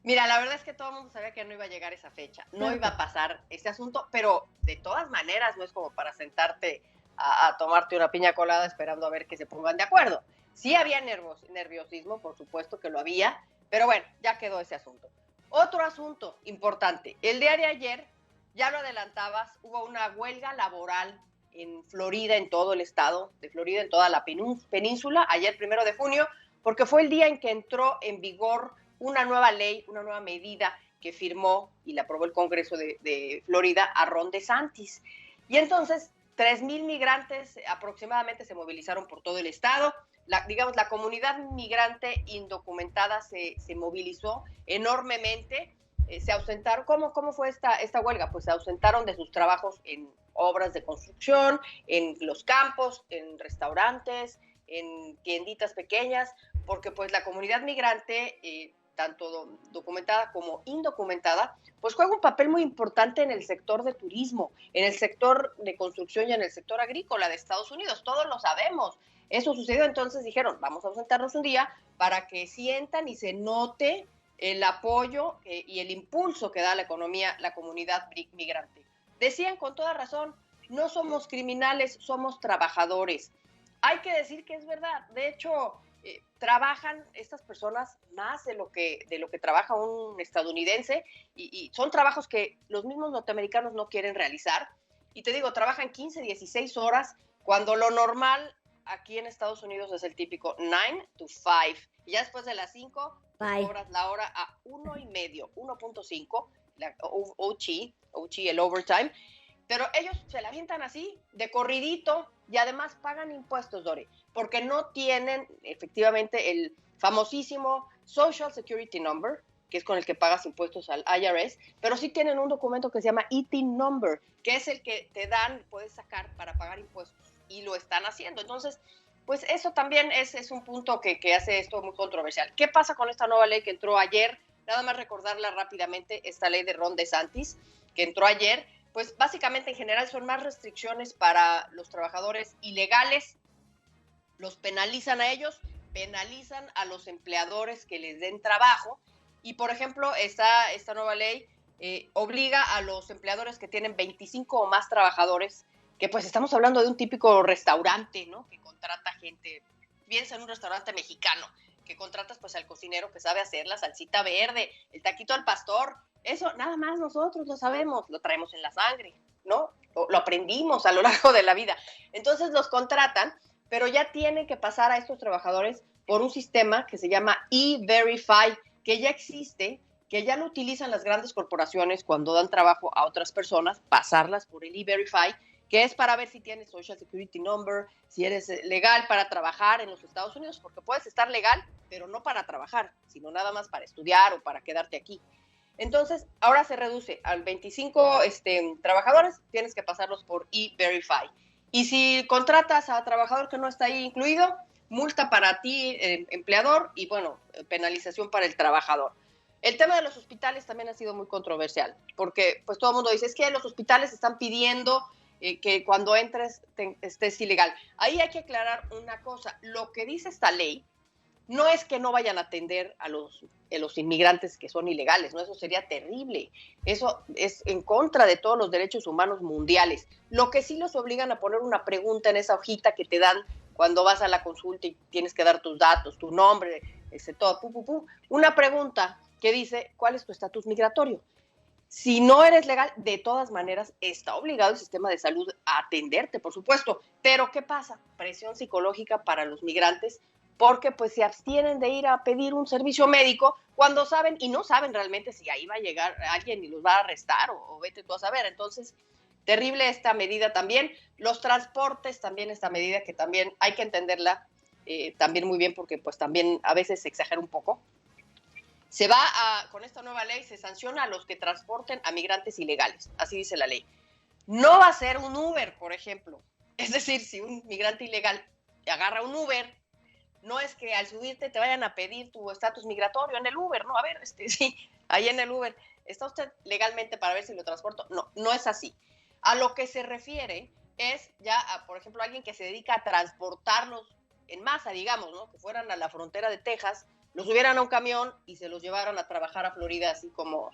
Mira, la verdad es que todo el mundo sabía que no iba a llegar esa fecha, no iba a pasar este asunto, pero de todas maneras no es como para sentarte a tomarte una piña colada esperando a ver que se pongan de acuerdo. Sí había nerviosismo, por supuesto que lo había, pero bueno, ya quedó ese asunto. Otro asunto importante, el día de ayer, ya lo adelantabas, hubo una huelga laboral en Florida, en todo el estado de Florida, en toda la península, ayer 1 de junio, porque fue el día en que entró en vigor una nueva ley, una nueva medida que firmó y la aprobó el Congreso de Florida a Ron DeSantis. Y entonces 3,000 migrantes aproximadamente se movilizaron por todo el estado. La comunidad migrante indocumentada se movilizó enormemente. Se ausentaron. ¿Cómo fue esta huelga? Pues se ausentaron de sus trabajos en obras de construcción, en los campos, en restaurantes, en tienditas pequeñas, porque pues la comunidad migrante, tanto documentada como indocumentada, pues juega un papel muy importante en el sector de turismo, en el sector de construcción y en el sector agrícola de Estados Unidos. Todos lo sabemos. Eso sucedió, entonces dijeron, vamos a sentarnos un día para que sientan y se note el apoyo y el impulso que da la economía, la comunidad migrante. Decían con toda razón, no somos criminales, somos trabajadores. Hay que decir que es verdad. De hecho, trabajan estas personas más de lo que trabaja un estadounidense y son trabajos que los mismos norteamericanos no quieren realizar. Y te digo, trabajan 15, 16 horas, cuando lo normal aquí en Estados Unidos es el típico 9 to 5. Y ya después de las 5, cobras la hora a 1.5, 1.5, la OT, el overtime. Pero ellos se la avientan así, de corridito, y además pagan impuestos, Dore, porque no tienen efectivamente el famosísimo Social Security Number, que es con el que pagas impuestos al IRS, pero sí tienen un documento que se llama ITIN Number, que es el que te dan, puedes sacar para pagar impuestos, y lo están haciendo. Entonces, pues eso también es un punto que hace esto muy controversial. ¿Qué pasa con esta nueva ley que entró ayer? Nada más recordarla rápidamente, esta ley de Ron DeSantis, que entró ayer. Pues básicamente en general son más restricciones para los trabajadores ilegales, los penalizan a ellos, penalizan a los empleadores que les den trabajo y, por ejemplo, esta nueva ley obliga a los empleadores que tienen 25 o más trabajadores, que pues estamos hablando de un típico restaurante, ¿no? Que contrata gente, piensa en un restaurante mexicano, que contratas pues al cocinero que sabe hacer la salsita verde, el taquito al pastor. Eso nada más nosotros lo sabemos, lo traemos en la sangre, ¿no? Lo aprendimos a lo largo de la vida. Entonces los contratan, pero ya tienen que pasar a estos trabajadores por un sistema que se llama E-Verify, que ya existe, que ya lo utilizan las grandes corporaciones cuando dan trabajo a otras personas, pasarlas por el E-Verify, que es para ver si tienes Social Security Number, si eres legal para trabajar en los Estados Unidos, porque puedes estar legal, pero no para trabajar, sino nada más para estudiar o para quedarte aquí. Entonces, ahora se reduce al 25 trabajadores, tienes que pasarlos por E-Verify. Y si contratas a trabajador que no está ahí incluido, multa para ti, empleador, y bueno, penalización para el trabajador. El tema de los hospitales también ha sido muy controversial, porque pues todo el mundo dice, es que los hospitales están pidiendo que cuando entres estés ilegal. Ahí hay que aclarar una cosa, lo que dice esta ley no es que no vayan a atender a los inmigrantes que son ilegales, ¿no? Eso sería terrible. Eso es en contra de todos los derechos humanos mundiales. Lo que sí los obligan a poner una pregunta en esa hojita que te dan cuando vas a la consulta y tienes que dar tus datos, tu nombre, todo, una pregunta que dice, ¿cuál es tu estatus migratorio? Si no eres legal, de todas maneras, está obligado el sistema de salud a atenderte, por supuesto. Pero, ¿qué pasa? Presión psicológica para los migrantes, porque pues se abstienen de ir a pedir un servicio médico cuando saben y no saben realmente si ahí va a llegar alguien y los va a arrestar o vete tú a saber. Entonces, terrible esta medida también. Los transportes también, esta medida que también hay que entenderla también muy bien porque pues también a veces se exagera un poco. Con esta nueva ley se sanciona a los que transporten a migrantes ilegales, así dice la ley. No va a ser un Uber, por ejemplo. Es decir, si un migrante ilegal agarra un Uber, no es que al subirte te vayan a pedir tu estatus migratorio en el Uber, ¿no? A ver, sí, ahí en el Uber, ¿está usted legalmente para ver si lo transporto? No, no es así. A lo que se refiere es ya, por ejemplo, alguien que se dedica a transportarlos en masa, digamos, ¿no? Que fueran a la frontera de Texas, los subieran a un camión y se los llevaran a trabajar a Florida así como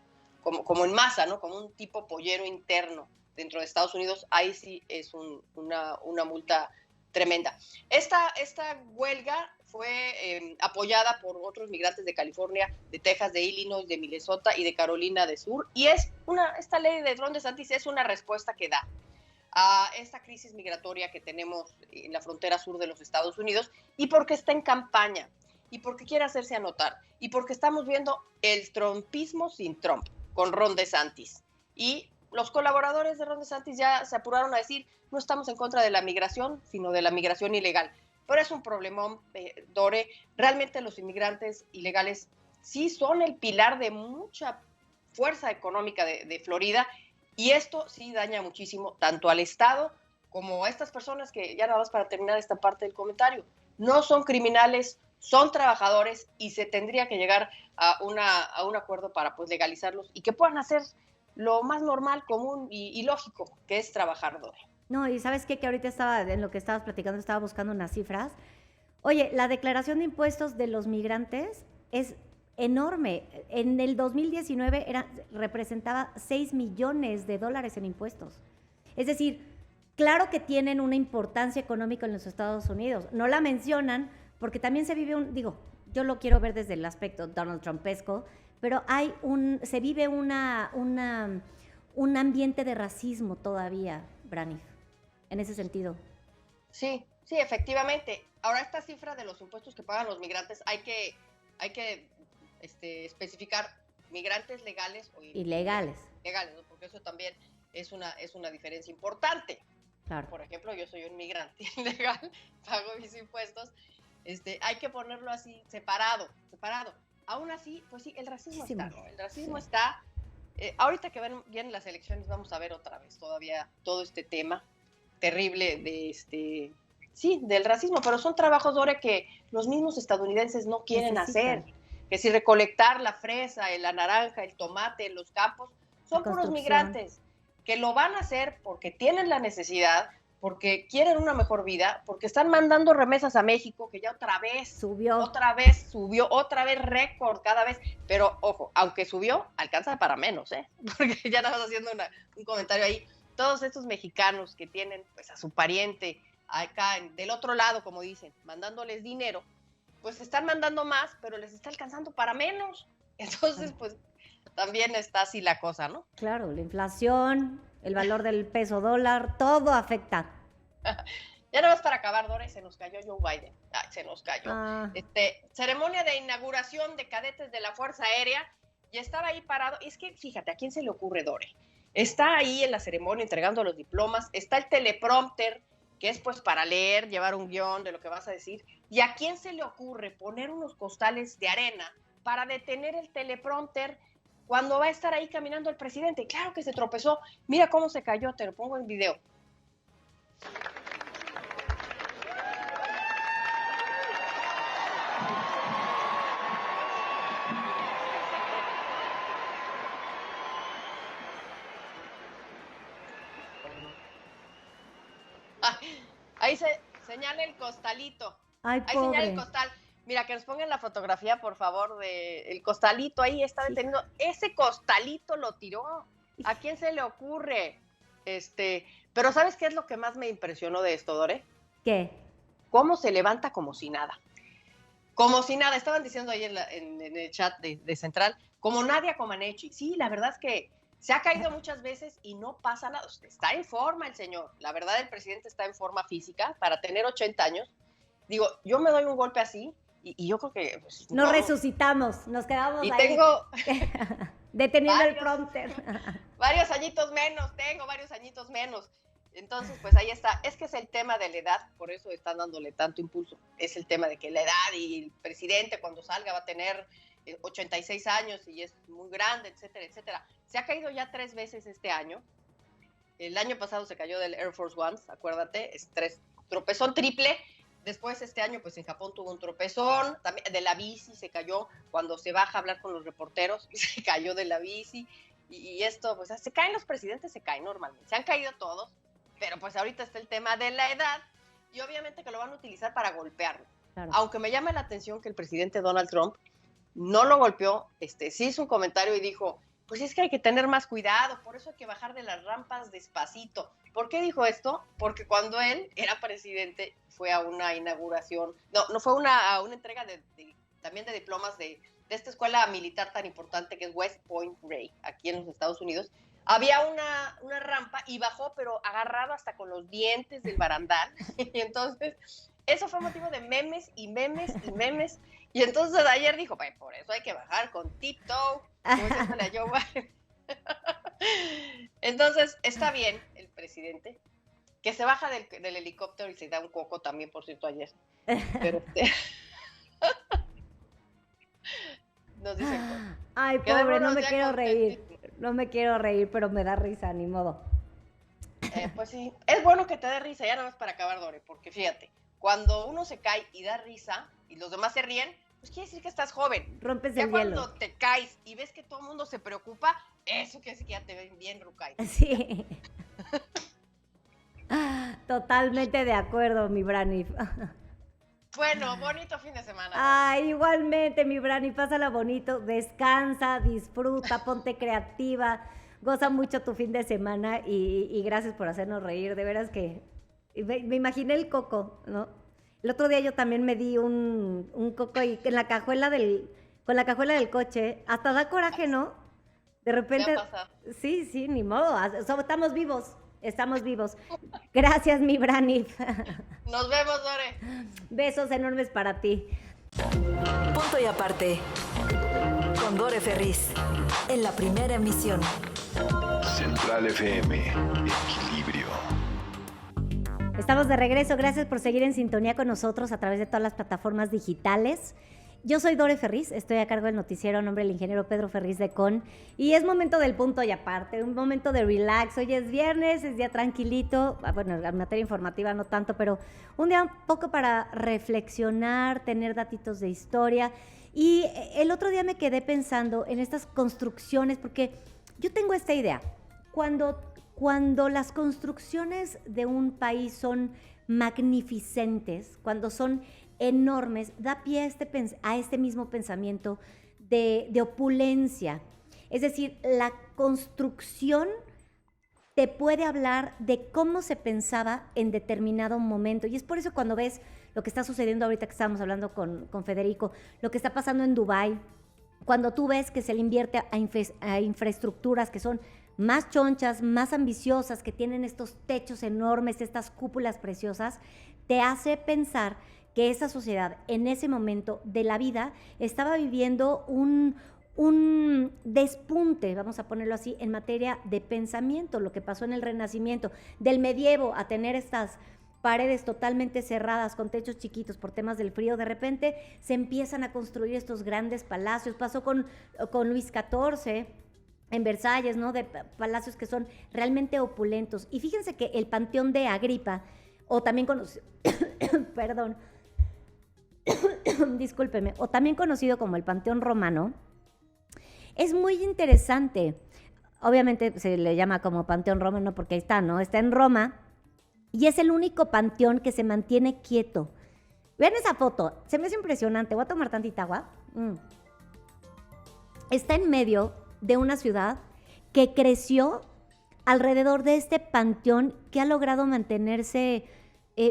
en masa, ¿no? Como un tipo pollero interno dentro de Estados Unidos. Ahí sí es una multa tremenda. Esta huelga fue apoyada por otros migrantes de California, de Texas, de Illinois, de Minnesota y de Carolina del Sur. Y esta ley de Ron DeSantis es una respuesta que da a esta crisis migratoria que tenemos en la frontera sur de los Estados Unidos y porque está en campaña y porque quiere hacerse anotar y porque estamos viendo el trumpismo sin Trump con Ron DeSantis. Y los colaboradores de Ron DeSantis ya se apuraron a decir, no estamos en contra de la migración, sino de la migración ilegal. Pero es un problemón, Dore. Realmente los inmigrantes ilegales sí son el pilar de mucha fuerza económica de Florida Y esto sí daña muchísimo tanto al Estado como a estas personas que, ya nada más para terminar esta parte del comentario, no son criminales, son trabajadores y se tendría que llegar a un acuerdo para pues legalizarlos y que puedan hacer lo más normal, común y lógico, que es trabajar, Dore. No, y ¿sabes qué? Que ahorita en lo que estabas platicando, estaba buscando unas cifras. Oye, la declaración de impuestos de los migrantes es enorme. En el 2019 representaba $6 millones en impuestos. Es decir, claro que tienen una importancia económica en los Estados Unidos. No la mencionan porque también se vive yo lo quiero ver desde el aspecto Donald Trumpesco, pero se vive un ambiente de racismo todavía, Brani, en ese sentido. Sí, efectivamente. Ahora, esta cifra de los impuestos que pagan los migrantes, hay que especificar migrantes legales o ilegales. Legales, ¿no? Porque eso también es una diferencia importante. Claro. Por ejemplo, yo soy un migrante ilegal, pago mis impuestos. Hay que ponerlo así, separado. Aún así, pues sí, el racismo está, ¿no? El racismo está. Ahorita que vienen las elecciones, vamos a ver otra vez todavía todo este tema terrible del racismo, pero son trabajos, Dore, que los mismos estadounidenses no quieren hacer. Que si recolectar la fresa, la naranja, el tomate, los campos, son puros migrantes que lo van a hacer porque tienen la necesidad, porque quieren una mejor vida, porque están mandando remesas a México, que ya otra vez subió, otra vez récord cada vez, pero ojo, aunque subió, alcanza para menos, porque ya nada más haciendo un comentario ahí, todos estos mexicanos que tienen pues a su pariente acá del otro lado, como dicen, mandándoles dinero, pues están mandando más, pero les está alcanzando para menos. Entonces, pues también está así la cosa, ¿no? Claro, la inflación, el valor del peso dólar, todo afecta. Ya nada más para acabar, Dore, se nos cayó Joe Biden. Ay, se nos cayó. Ceremonia de inauguración de cadetes de la Fuerza Aérea, y estaba ahí parado. Y es que, fíjate, ¿a quién se le ocurre, Dore? Está ahí en la ceremonia entregando los diplomas, está el teleprompter, que es pues para leer, llevar un guión de lo que vas a decir. ¿Y a quién se le ocurre poner unos costales de arena para detener el teleprompter cuando va a estar ahí caminando el presidente? Claro que se tropezó. Mira cómo se cayó, te lo pongo en video. Ahí se señala el costalito. Ay, ahí pobre. señala el costal. Mira, que nos pongan la fotografía, por favor, del costalito. Ahí está detenido. Ese costalito lo tiró. ¿A quién se le ocurre? Pero ¿sabes qué es lo que más me impresionó de esto, Dore? ¿Qué? Cómo se levanta como si nada. Como si nada. Estaban diciendo ahí en el chat de Central, como Nadia Comaneci. Sí, la verdad es que se ha caído muchas veces y no pasa nada. Está en forma el señor. La verdad, el presidente está en forma física para tener 80 años. Digo, yo me doy un golpe así y yo creo que... Pues, nos resucitamos, nos quedamos y ahí. Tengo... deteniendo el prompter. Varios añitos menos. Entonces, pues ahí está. Es que es el tema de la edad, por eso están dándole tanto impulso. Es el tema de que la edad y el presidente cuando salga va a tener 86 años y es muy grande, etcétera, etcétera. Se ha caído ya 3 veces este año. El año pasado se cayó del Air Force One, acuérdate, es tropezón triple. Después este año, pues en Japón tuvo un tropezón, también de la bici se cayó cuando se baja a hablar con los reporteros, se cayó de la bici. Y esto, pues se caen los presidentes, se caen normalmente. Se han caído todos, pero pues ahorita está el tema de la edad y obviamente que lo van a utilizar para golpearlo. Claro. Aunque me llama la atención que el presidente Donald Trump no lo golpeó, sí hizo un comentario y dijo, pues es que hay que tener más cuidado, por eso hay que bajar de las rampas despacito. ¿Por qué dijo esto? Porque cuando él era presidente fue a una inauguración, no fue a una entrega también de diplomas de esta escuela militar tan importante que es West Point Ray, aquí en los Estados Unidos. Había una rampa y bajó, pero agarrado hasta con los dientes del barandal. Y entonces, eso fue motivo de memes y memes y memes. Y entonces ayer dijo, pues por eso hay que bajar con tiptoe. Entonces, está bien el presidente, que se baja del helicóptero y se da un coco también, por cierto, ayer. Pero nos dicen, ay, pobre, no me quiero reír. No me quiero reír, pero me da risa, ni modo. Pues sí, es bueno que te dé risa, ya nada más para acabar, Dore, porque fíjate, cuando uno se cae y da risa y los demás se ríen, pues quiere decir que estás joven. Rompes ya el cuando hielo. te caes y ves que todo el mundo se preocupa, eso quiere decir que ya te ven bien, Rucay. Sí. Totalmente de acuerdo, mi Brani. Bueno, bonito fin de semana. Ay, igualmente, mi Brani, pásala bonito, descansa, disfruta, ponte creativa, goza mucho tu fin de semana y gracias por hacernos reír, de veras que me imaginé el coco, ¿no? El otro día yo también me di un coco y en la cajuela con la cajuela del coche, hasta da coraje, ¿no? De repente, sí, ni modo, estamos vivos. Gracias, mi Brani. Nos vemos, Dore. Besos enormes para ti. Punto y aparte. Con Dore Ferriz. En la primera emisión. Central FM. Equilibrio. Estamos de regreso. Gracias por seguir en sintonía con nosotros a través de todas las plataformas digitales. Yo soy Dore Ferriz, estoy a cargo del noticiero a nombre del ingeniero Pedro Ferriz de Con. Y es momento del punto y aparte, un momento de relax. Hoy es viernes, es día tranquilito. Bueno, en materia informativa no tanto, pero un día un poco para reflexionar, tener datitos de historia. Y el otro día me quedé pensando en estas construcciones, porque yo tengo esta idea. Cuando las construcciones de un país son magnificentes, cuando son enormes, da pie a este mismo pensamiento de opulencia. Es decir, la construcción te puede hablar de cómo se pensaba en determinado momento. Y es por eso cuando ves lo que está sucediendo ahorita que estábamos hablando con Federico, lo que está pasando en Dubái, cuando tú ves que se le invierte a infraestructuras que son más chonchas, más ambiciosas, que tienen estos techos enormes, estas cúpulas preciosas, te hace pensar que esa sociedad en ese momento de la vida estaba viviendo un despunte, vamos a ponerlo así, en materia de pensamiento, lo que pasó en el Renacimiento, del medievo a tener estas paredes totalmente cerradas con techos chiquitos por temas del frío, de repente se empiezan a construir estos grandes palacios. Pasó con Luis XIV en Versalles, ¿no? De palacios que son realmente opulentos. Y fíjense que el Panteón de Agripa, o también conocido, perdón, discúlpeme, o también conocido como el Panteón Romano, es muy interesante. Obviamente se le llama como Panteón Romano porque ahí está, ¿no? Está en Roma y es el único panteón que se mantiene quieto. Vean esa foto, se me hace impresionante. Voy a tomar tantita agua. Está en medio de una ciudad que creció alrededor de este panteón que ha logrado mantenerse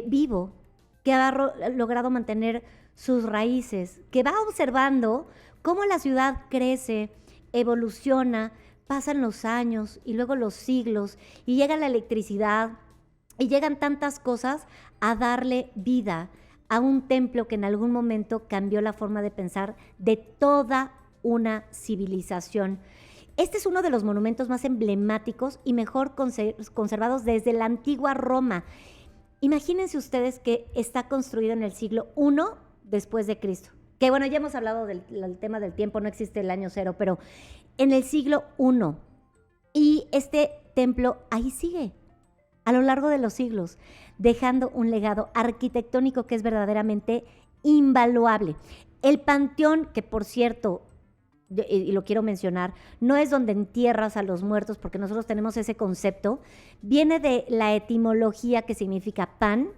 vivo, que ha logrado mantener sus raíces, que va observando cómo la ciudad crece, evoluciona, pasan los años y luego los siglos y llega la electricidad y llegan tantas cosas a darle vida a un templo que en algún momento cambió la forma de pensar de toda una civilización. Este es uno de los monumentos más emblemáticos y mejor conservados desde la antigua Roma. Imagínense ustedes que está construido en el siglo I después de Cristo. Que bueno, ya hemos hablado del tema del tiempo, no existe el año cero, pero en el siglo I. Y este templo ahí sigue, a lo largo de los siglos, dejando un legado arquitectónico que es verdaderamente invaluable. El panteón, que por cierto, y lo quiero mencionar, no es donde entierras a los muertos, porque nosotros tenemos ese concepto, viene de la etimología que significa pan,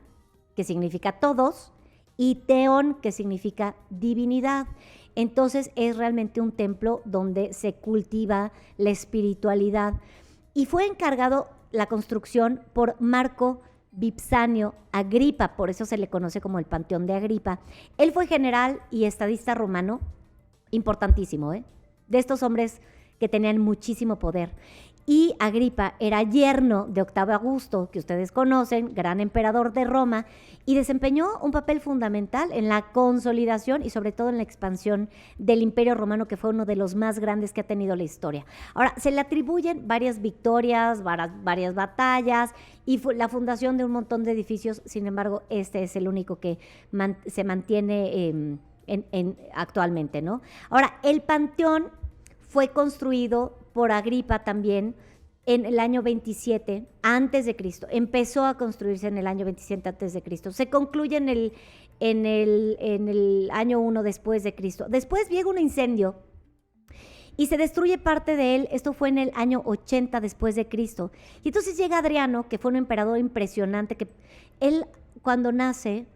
que significa todos, y teon, que significa divinidad. Entonces es realmente un templo donde se cultiva la espiritualidad. Y fue encargado la construcción por Marco Vipsanio Agripa, por eso se le conoce como el Panteón de Agripa. Él fue general y estadista romano, importantísimo, de estos hombres que tenían muchísimo poder. Y Agripa era yerno de Octavio Augusto, que ustedes conocen, gran emperador de Roma, y desempeñó un papel fundamental en la consolidación y sobre todo en la expansión del Imperio Romano, que fue uno de los más grandes que ha tenido la historia. Ahora, se le atribuyen varias victorias, varias batallas y la fundación de un montón de edificios. Sin embargo, este es el único que se mantiene actualmente, ¿no? Ahora, el panteón fue construido por Agripa también en el año 27 antes de Cristo. Empezó a construirse en el año 27 antes de Cristo. Se concluye en el año 1 después de Cristo. Después llega un incendio y se destruye parte de él. Esto fue en el año 80 después de Cristo. Y entonces llega Adriano, que fue un emperador impresionante, que él cuando nace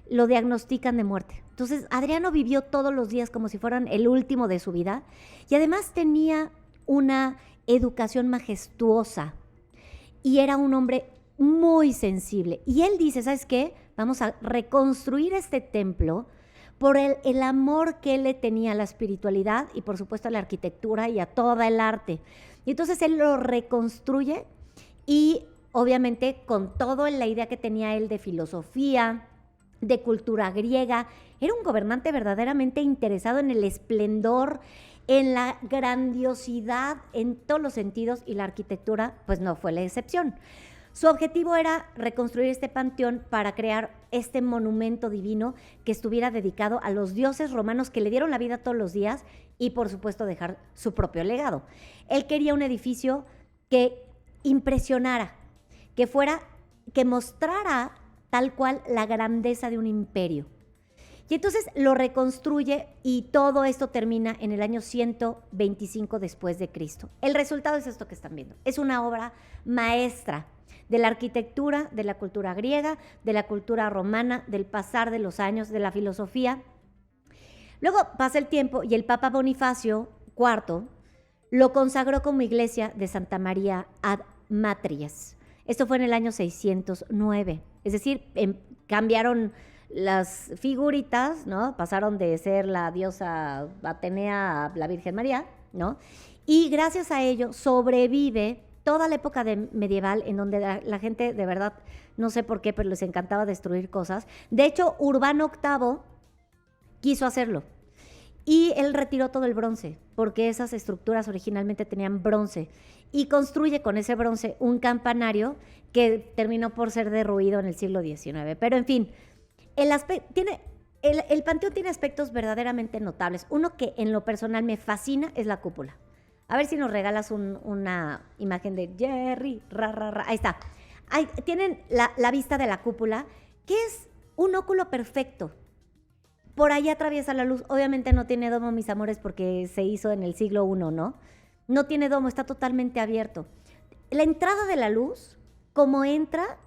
lo diagnostican de muerte. Entonces Adriano vivió todos los días como si fueran el último de su vida y además tenía una educación majestuosa y era un hombre muy sensible. Y él dice, ¿sabes qué? Vamos a reconstruir este templo por el amor que él le tenía a la espiritualidad y por supuesto a la arquitectura y a todo el arte. Y entonces él lo reconstruye y obviamente con toda la idea que tenía él de filosofía, de cultura griega. Era un gobernante verdaderamente interesado en el esplendor, en la grandiosidad en todos los sentidos, y la arquitectura pues no fue la excepción. Su objetivo era reconstruir este panteón para crear este monumento divino que estuviera dedicado a los dioses romanos que le dieron la vida todos los días y por supuesto dejar su propio legado. Él quería un edificio que impresionara, que mostrara tal cual la grandeza de un imperio. Y entonces lo reconstruye y todo esto termina en el año 125 después de Cristo. El resultado es esto que están viendo. Es una obra maestra de la arquitectura, de la cultura griega, de la cultura romana, del pasar de los años, de la filosofía. Luego pasa el tiempo y el Papa Bonifacio IV lo consagró como iglesia de Santa María ad Matries. Esto fue en el año 609. Es decir, cambiaron las figuritas, ¿no? Pasaron de ser la diosa Atenea a la Virgen María, ¿no? Y gracias a ello sobrevive toda la época medieval en donde la gente, de verdad, no sé por qué, pero les encantaba destruir cosas. De hecho, Urbano VIII quiso hacerlo y él retiró todo el bronce, porque esas estructuras originalmente tenían bronce, y construye con ese bronce un campanario que terminó por ser derruido en el siglo XIX. Pero en fin, el panteón tiene aspectos verdaderamente notables. Uno que en lo personal me fascina es la cúpula. A ver si nos regalas una imagen de Jerry, ahí está. Tienen la vista de la cúpula, que es un óculo perfecto. Por ahí atraviesa la luz. Obviamente no tiene domo, mis amores, porque se hizo en el siglo I, ¿no? No tiene domo, está totalmente abierto. La entrada de la luz, como entra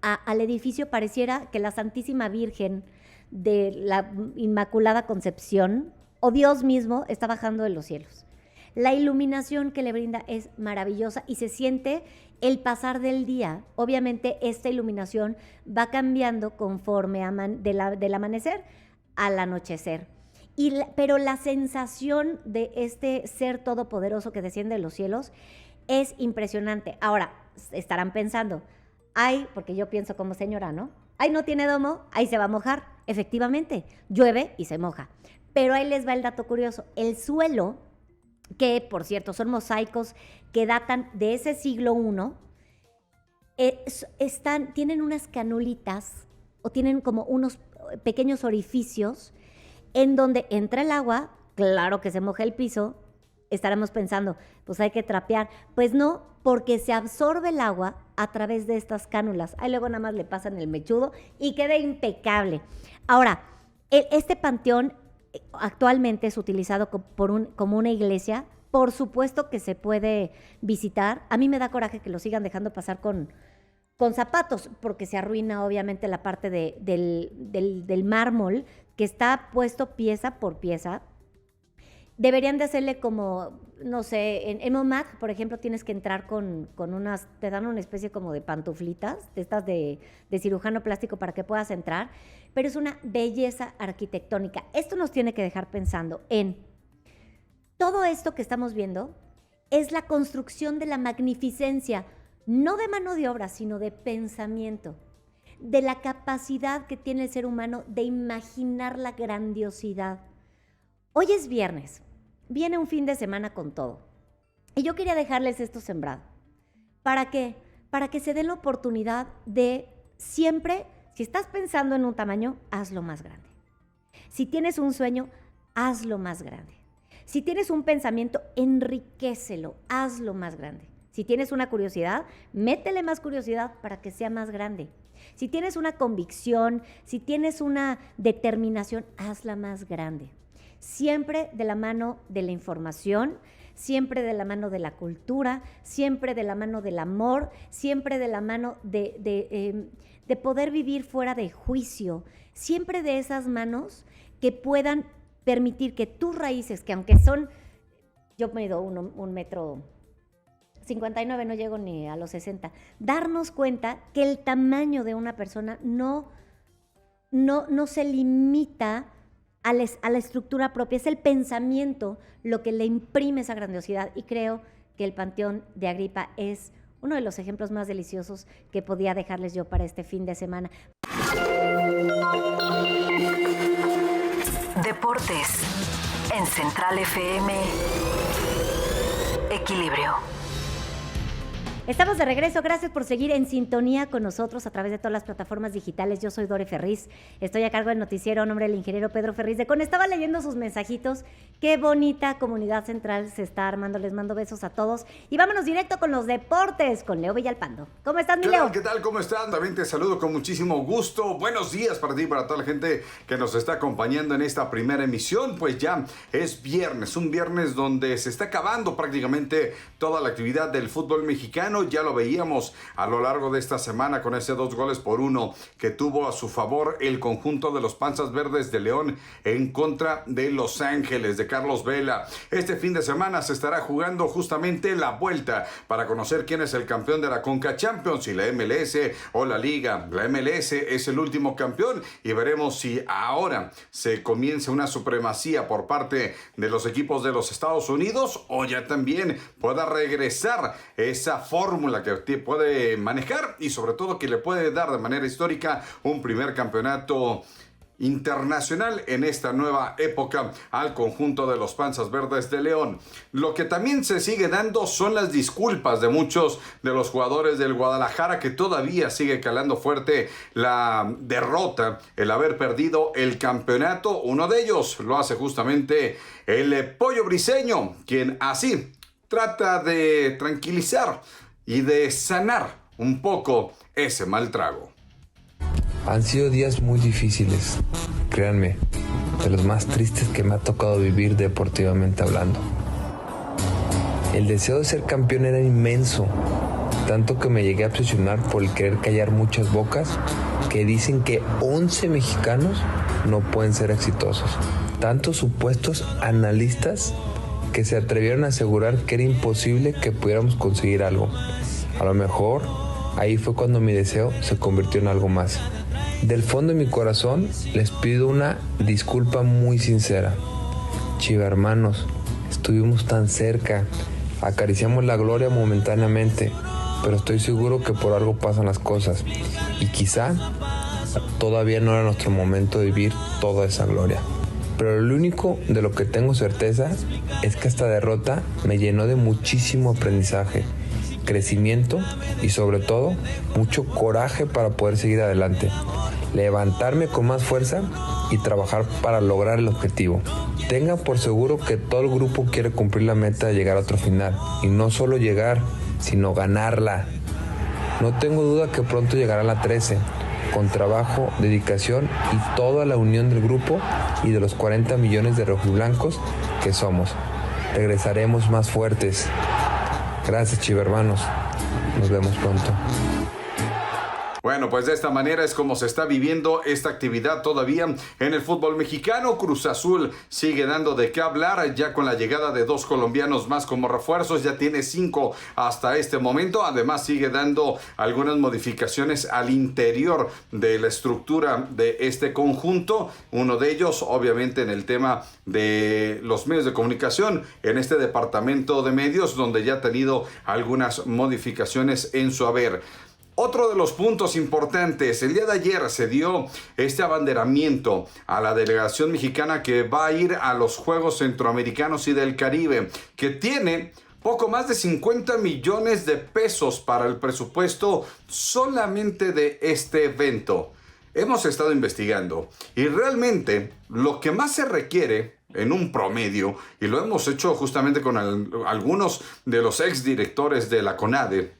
al edificio, pareciera que la Santísima Virgen de la Inmaculada Concepción o Dios mismo está bajando de los cielos. La iluminación que le brinda es maravillosa y se siente el pasar del día. Obviamente esta iluminación va cambiando conforme del amanecer al anochecer. Pero la sensación de este ser todopoderoso que desciende de los cielos es impresionante. Ahora, estarán pensando, porque yo pienso como señora, ¿no? No tiene domo, ahí se va a mojar. Efectivamente, llueve y se moja. Pero ahí les va el dato curioso. El suelo, que por cierto son mosaicos que datan de ese siglo I, tienen unas canulitas o tienen como unos pequeños orificios en donde entra el agua, claro que se moja el piso. Estaremos pensando, pues hay que trapear. Pues no, porque se absorbe el agua a través de estas cánulas. Ahí luego nada más le pasan el mechudo y queda impecable. Ahora, este panteón actualmente es utilizado como una iglesia. Por supuesto que se puede visitar. A mí me da coraje que lo sigan dejando pasar con zapatos, porque se arruina obviamente la parte del mármol que está puesto pieza por pieza. Deberían de hacerle como, no sé, en MOMAG, por ejemplo, tienes que entrar con te dan una especie como de pantuflitas, de estas de cirujano plástico para que puedas entrar, pero es una belleza arquitectónica. Esto nos tiene que dejar pensando en todo esto que estamos viendo es la construcción de la magnificencia, no de mano de obra, sino de pensamiento, de la capacidad que tiene el ser humano de imaginar la grandiosidad. Hoy es viernes, viene un fin de semana con todo. Y yo quería dejarles esto sembrado. ¿Para qué? Para que se den la oportunidad de siempre, si estás pensando en un tamaño, hazlo más grande. Si tienes un sueño, hazlo más grande. Si tienes un pensamiento, enriquécelo, hazlo más grande. Si tienes una curiosidad, métele más curiosidad para que sea más grande. Si tienes una convicción, si tienes una determinación, hazla más grande. Siempre de la mano de la información, siempre de la mano de la cultura, siempre de la mano del amor, siempre de la mano de poder vivir fuera de juicio, siempre de esas manos que puedan permitir que tus raíces, que aunque son, yo mido 1,59 m, no llego ni a los 60, darnos cuenta que el tamaño de una persona no se limita a la estructura propia, es el pensamiento lo que le imprime esa grandiosidad, y creo que el Panteón de Agripa es uno de los ejemplos más deliciosos que podía dejarles yo para este fin de semana. Deportes en Central FM. Equilibrio. Estamos de regreso, gracias por seguir en sintonía con nosotros a través de todas las plataformas digitales. Yo soy Dore Ferriz, estoy a cargo del noticiero a nombre del ingeniero Pedro Ferriz de Con. Estaba leyendo sus mensajitos, qué bonita comunidad central se está armando, les mando besos a todos. Y vámonos directo con los deportes, con Leo Villalpando. ¿Cómo estás, mi Leo? ¿Qué tal? ¿Cómo están? También te saludo con muchísimo gusto. Buenos días para ti y para toda la gente que nos está acompañando en esta primera emisión. Pues ya es viernes, un viernes donde se está acabando prácticamente toda la actividad del fútbol mexicano. Ya lo veíamos a lo largo de esta semana con ese 2-1 que tuvo a su favor el conjunto de los Panzas Verdes de León en contra de Los Ángeles de Carlos Vela. Este fin de semana se estará jugando justamente la vuelta para conocer quién es el campeón de la Conca Champions, si la MLS o la Liga. La MLS es el último campeón y veremos si ahora se comienza una supremacía por parte de los equipos de los Estados Unidos o ya también pueda regresar esa fórmula que puede manejar y sobre todo que le puede dar de manera histórica un primer campeonato internacional en esta nueva época al conjunto de los Panzas Verdes de León. Lo que también se sigue dando son las disculpas de muchos de los jugadores del Guadalajara, que todavía sigue calando fuerte la derrota, el haber perdido el campeonato. Uno de ellos lo hace justamente el Pollo Briseño, quien así trata de tranquilizar y de sanar un poco ese mal trago. Han sido días muy difíciles, créanme, de los más tristes que me ha tocado vivir deportivamente hablando. El deseo de ser campeón era inmenso, tanto que me llegué a obsesionar por el querer callar muchas bocas que dicen que 11 mexicanos no pueden ser exitosos. Tantos supuestos analistas que se atrevieron a asegurar que era imposible que pudiéramos conseguir algo. A lo mejor ahí fue cuando mi deseo se convirtió en algo más. Del fondo de mi corazón les pido una disculpa muy sincera. Chiva hermanos, estuvimos tan cerca, acariciamos la gloria momentáneamente, pero estoy seguro que por algo pasan las cosas y quizá todavía no era nuestro momento de vivir toda esa gloria. Pero lo único de lo que tengo certeza es que esta derrota me llenó de muchísimo aprendizaje, crecimiento y sobre todo mucho coraje para poder seguir adelante, levantarme con más fuerza y trabajar para lograr el objetivo. Tengan por seguro que todo el grupo quiere cumplir la meta de llegar a otro final y no solo llegar, sino ganarla. No tengo duda que pronto llegará la 13, con trabajo, dedicación y toda la unión del grupo y de los 40 millones de rojiblancos que somos. Regresaremos más fuertes. Gracias, chivermanos. Nos vemos pronto. Bueno, pues de esta manera es como se está viviendo esta actividad todavía en el fútbol mexicano. Cruz Azul sigue dando de qué hablar, ya con la llegada de 2 colombianos más como refuerzos, ya tiene 5 hasta este momento. Además sigue dando algunas modificaciones al interior de la estructura de este conjunto. Uno de ellos, obviamente, en el tema de los medios de comunicación, en este departamento de medios, donde ya ha tenido algunas modificaciones en su haber. Otro de los puntos importantes, el día de ayer se dio este abanderamiento a la delegación mexicana que va a ir a los Juegos Centroamericanos y del Caribe, que tiene poco más de 50 millones de pesos para el presupuesto solamente de este evento. Hemos estado investigando y realmente lo que más se requiere en un promedio, y lo hemos hecho justamente con algunos de los exdirectores de la CONADE,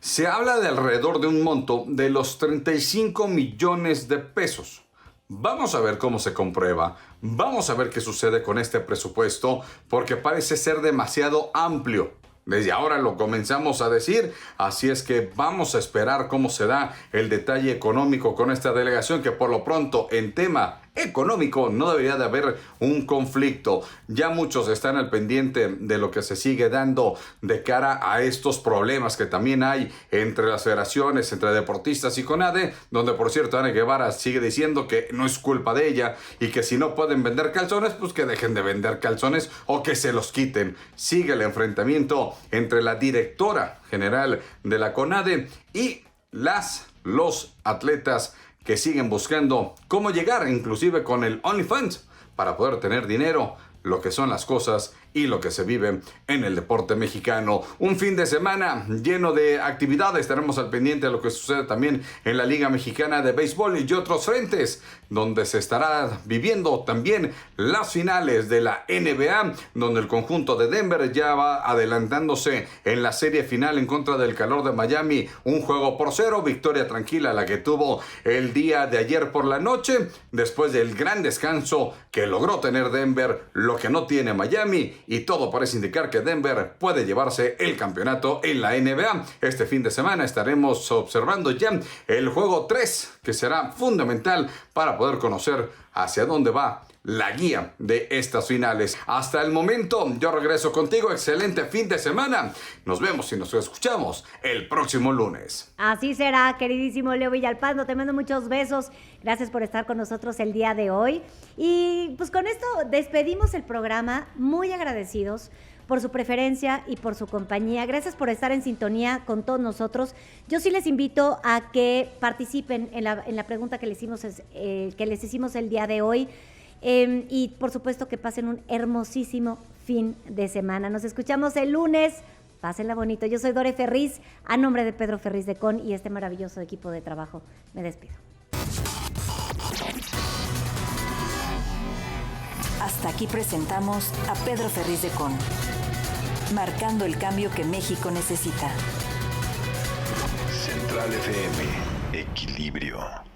se habla de alrededor de un monto de los 35 millones de pesos. Vamos a ver cómo se comprueba, vamos a ver qué sucede con este presupuesto, porque parece ser demasiado amplio. Desde ahora lo comenzamos a decir, así es que vamos a esperar cómo se da el detalle económico con esta delegación, que por lo pronto en tema económico no debería de haber un conflicto. Ya muchos están al pendiente de lo que se sigue dando de cara a estos problemas que también hay entre las federaciones, entre deportistas y CONADE, donde por cierto Ana Guevara sigue diciendo que no es culpa de ella y que si no pueden vender calzones, pues que dejen de vender calzones o que se los quiten. Sigue el enfrentamiento entre la directora general de la CONADE y los atletas que siguen buscando cómo llegar, inclusive con el OnlyFans, para poder tener dinero, lo que son las cosas y lo que se vive en el deporte mexicano. Un fin de semana lleno de actividades. Estaremos al pendiente de lo que sucede también en la Liga Mexicana de Béisbol y otros frentes, donde se estará viviendo también las finales de la NBA, donde el conjunto de Denver ya va adelantándose en la serie final en contra del Calor de Miami, 1-0, victoria tranquila la que tuvo el día de ayer por la noche, después del gran descanso que logró tener Denver, lo que no tiene Miami, y todo parece indicar que Denver puede llevarse el campeonato en la NBA. Este fin de semana estaremos observando ya el juego 3, que será fundamental para poder conocer hacia dónde va la guía de estas finales. Hasta el momento, yo regreso contigo. Excelente fin de semana. Nos vemos y nos escuchamos el próximo lunes. Así será, queridísimo Leo Villalpando. Te mando muchos besos. Gracias por estar con nosotros el día de hoy. Y pues con esto despedimos el programa. Muy agradecidos por su preferencia y por su compañía. Gracias por estar en sintonía con todos nosotros. Yo sí les invito a que participen en la pregunta que les hicimos el día de hoy. Y por supuesto que pasen un hermosísimo fin de semana. Nos escuchamos el lunes. Pásenla bonito. Yo soy Dore Ferriz, a nombre de Pedro Ferriz de Con y este maravilloso equipo de trabajo. Me despido. Hasta aquí presentamos a Pedro Ferriz de Con, marcando el cambio que México necesita. Central FM, equilibrio.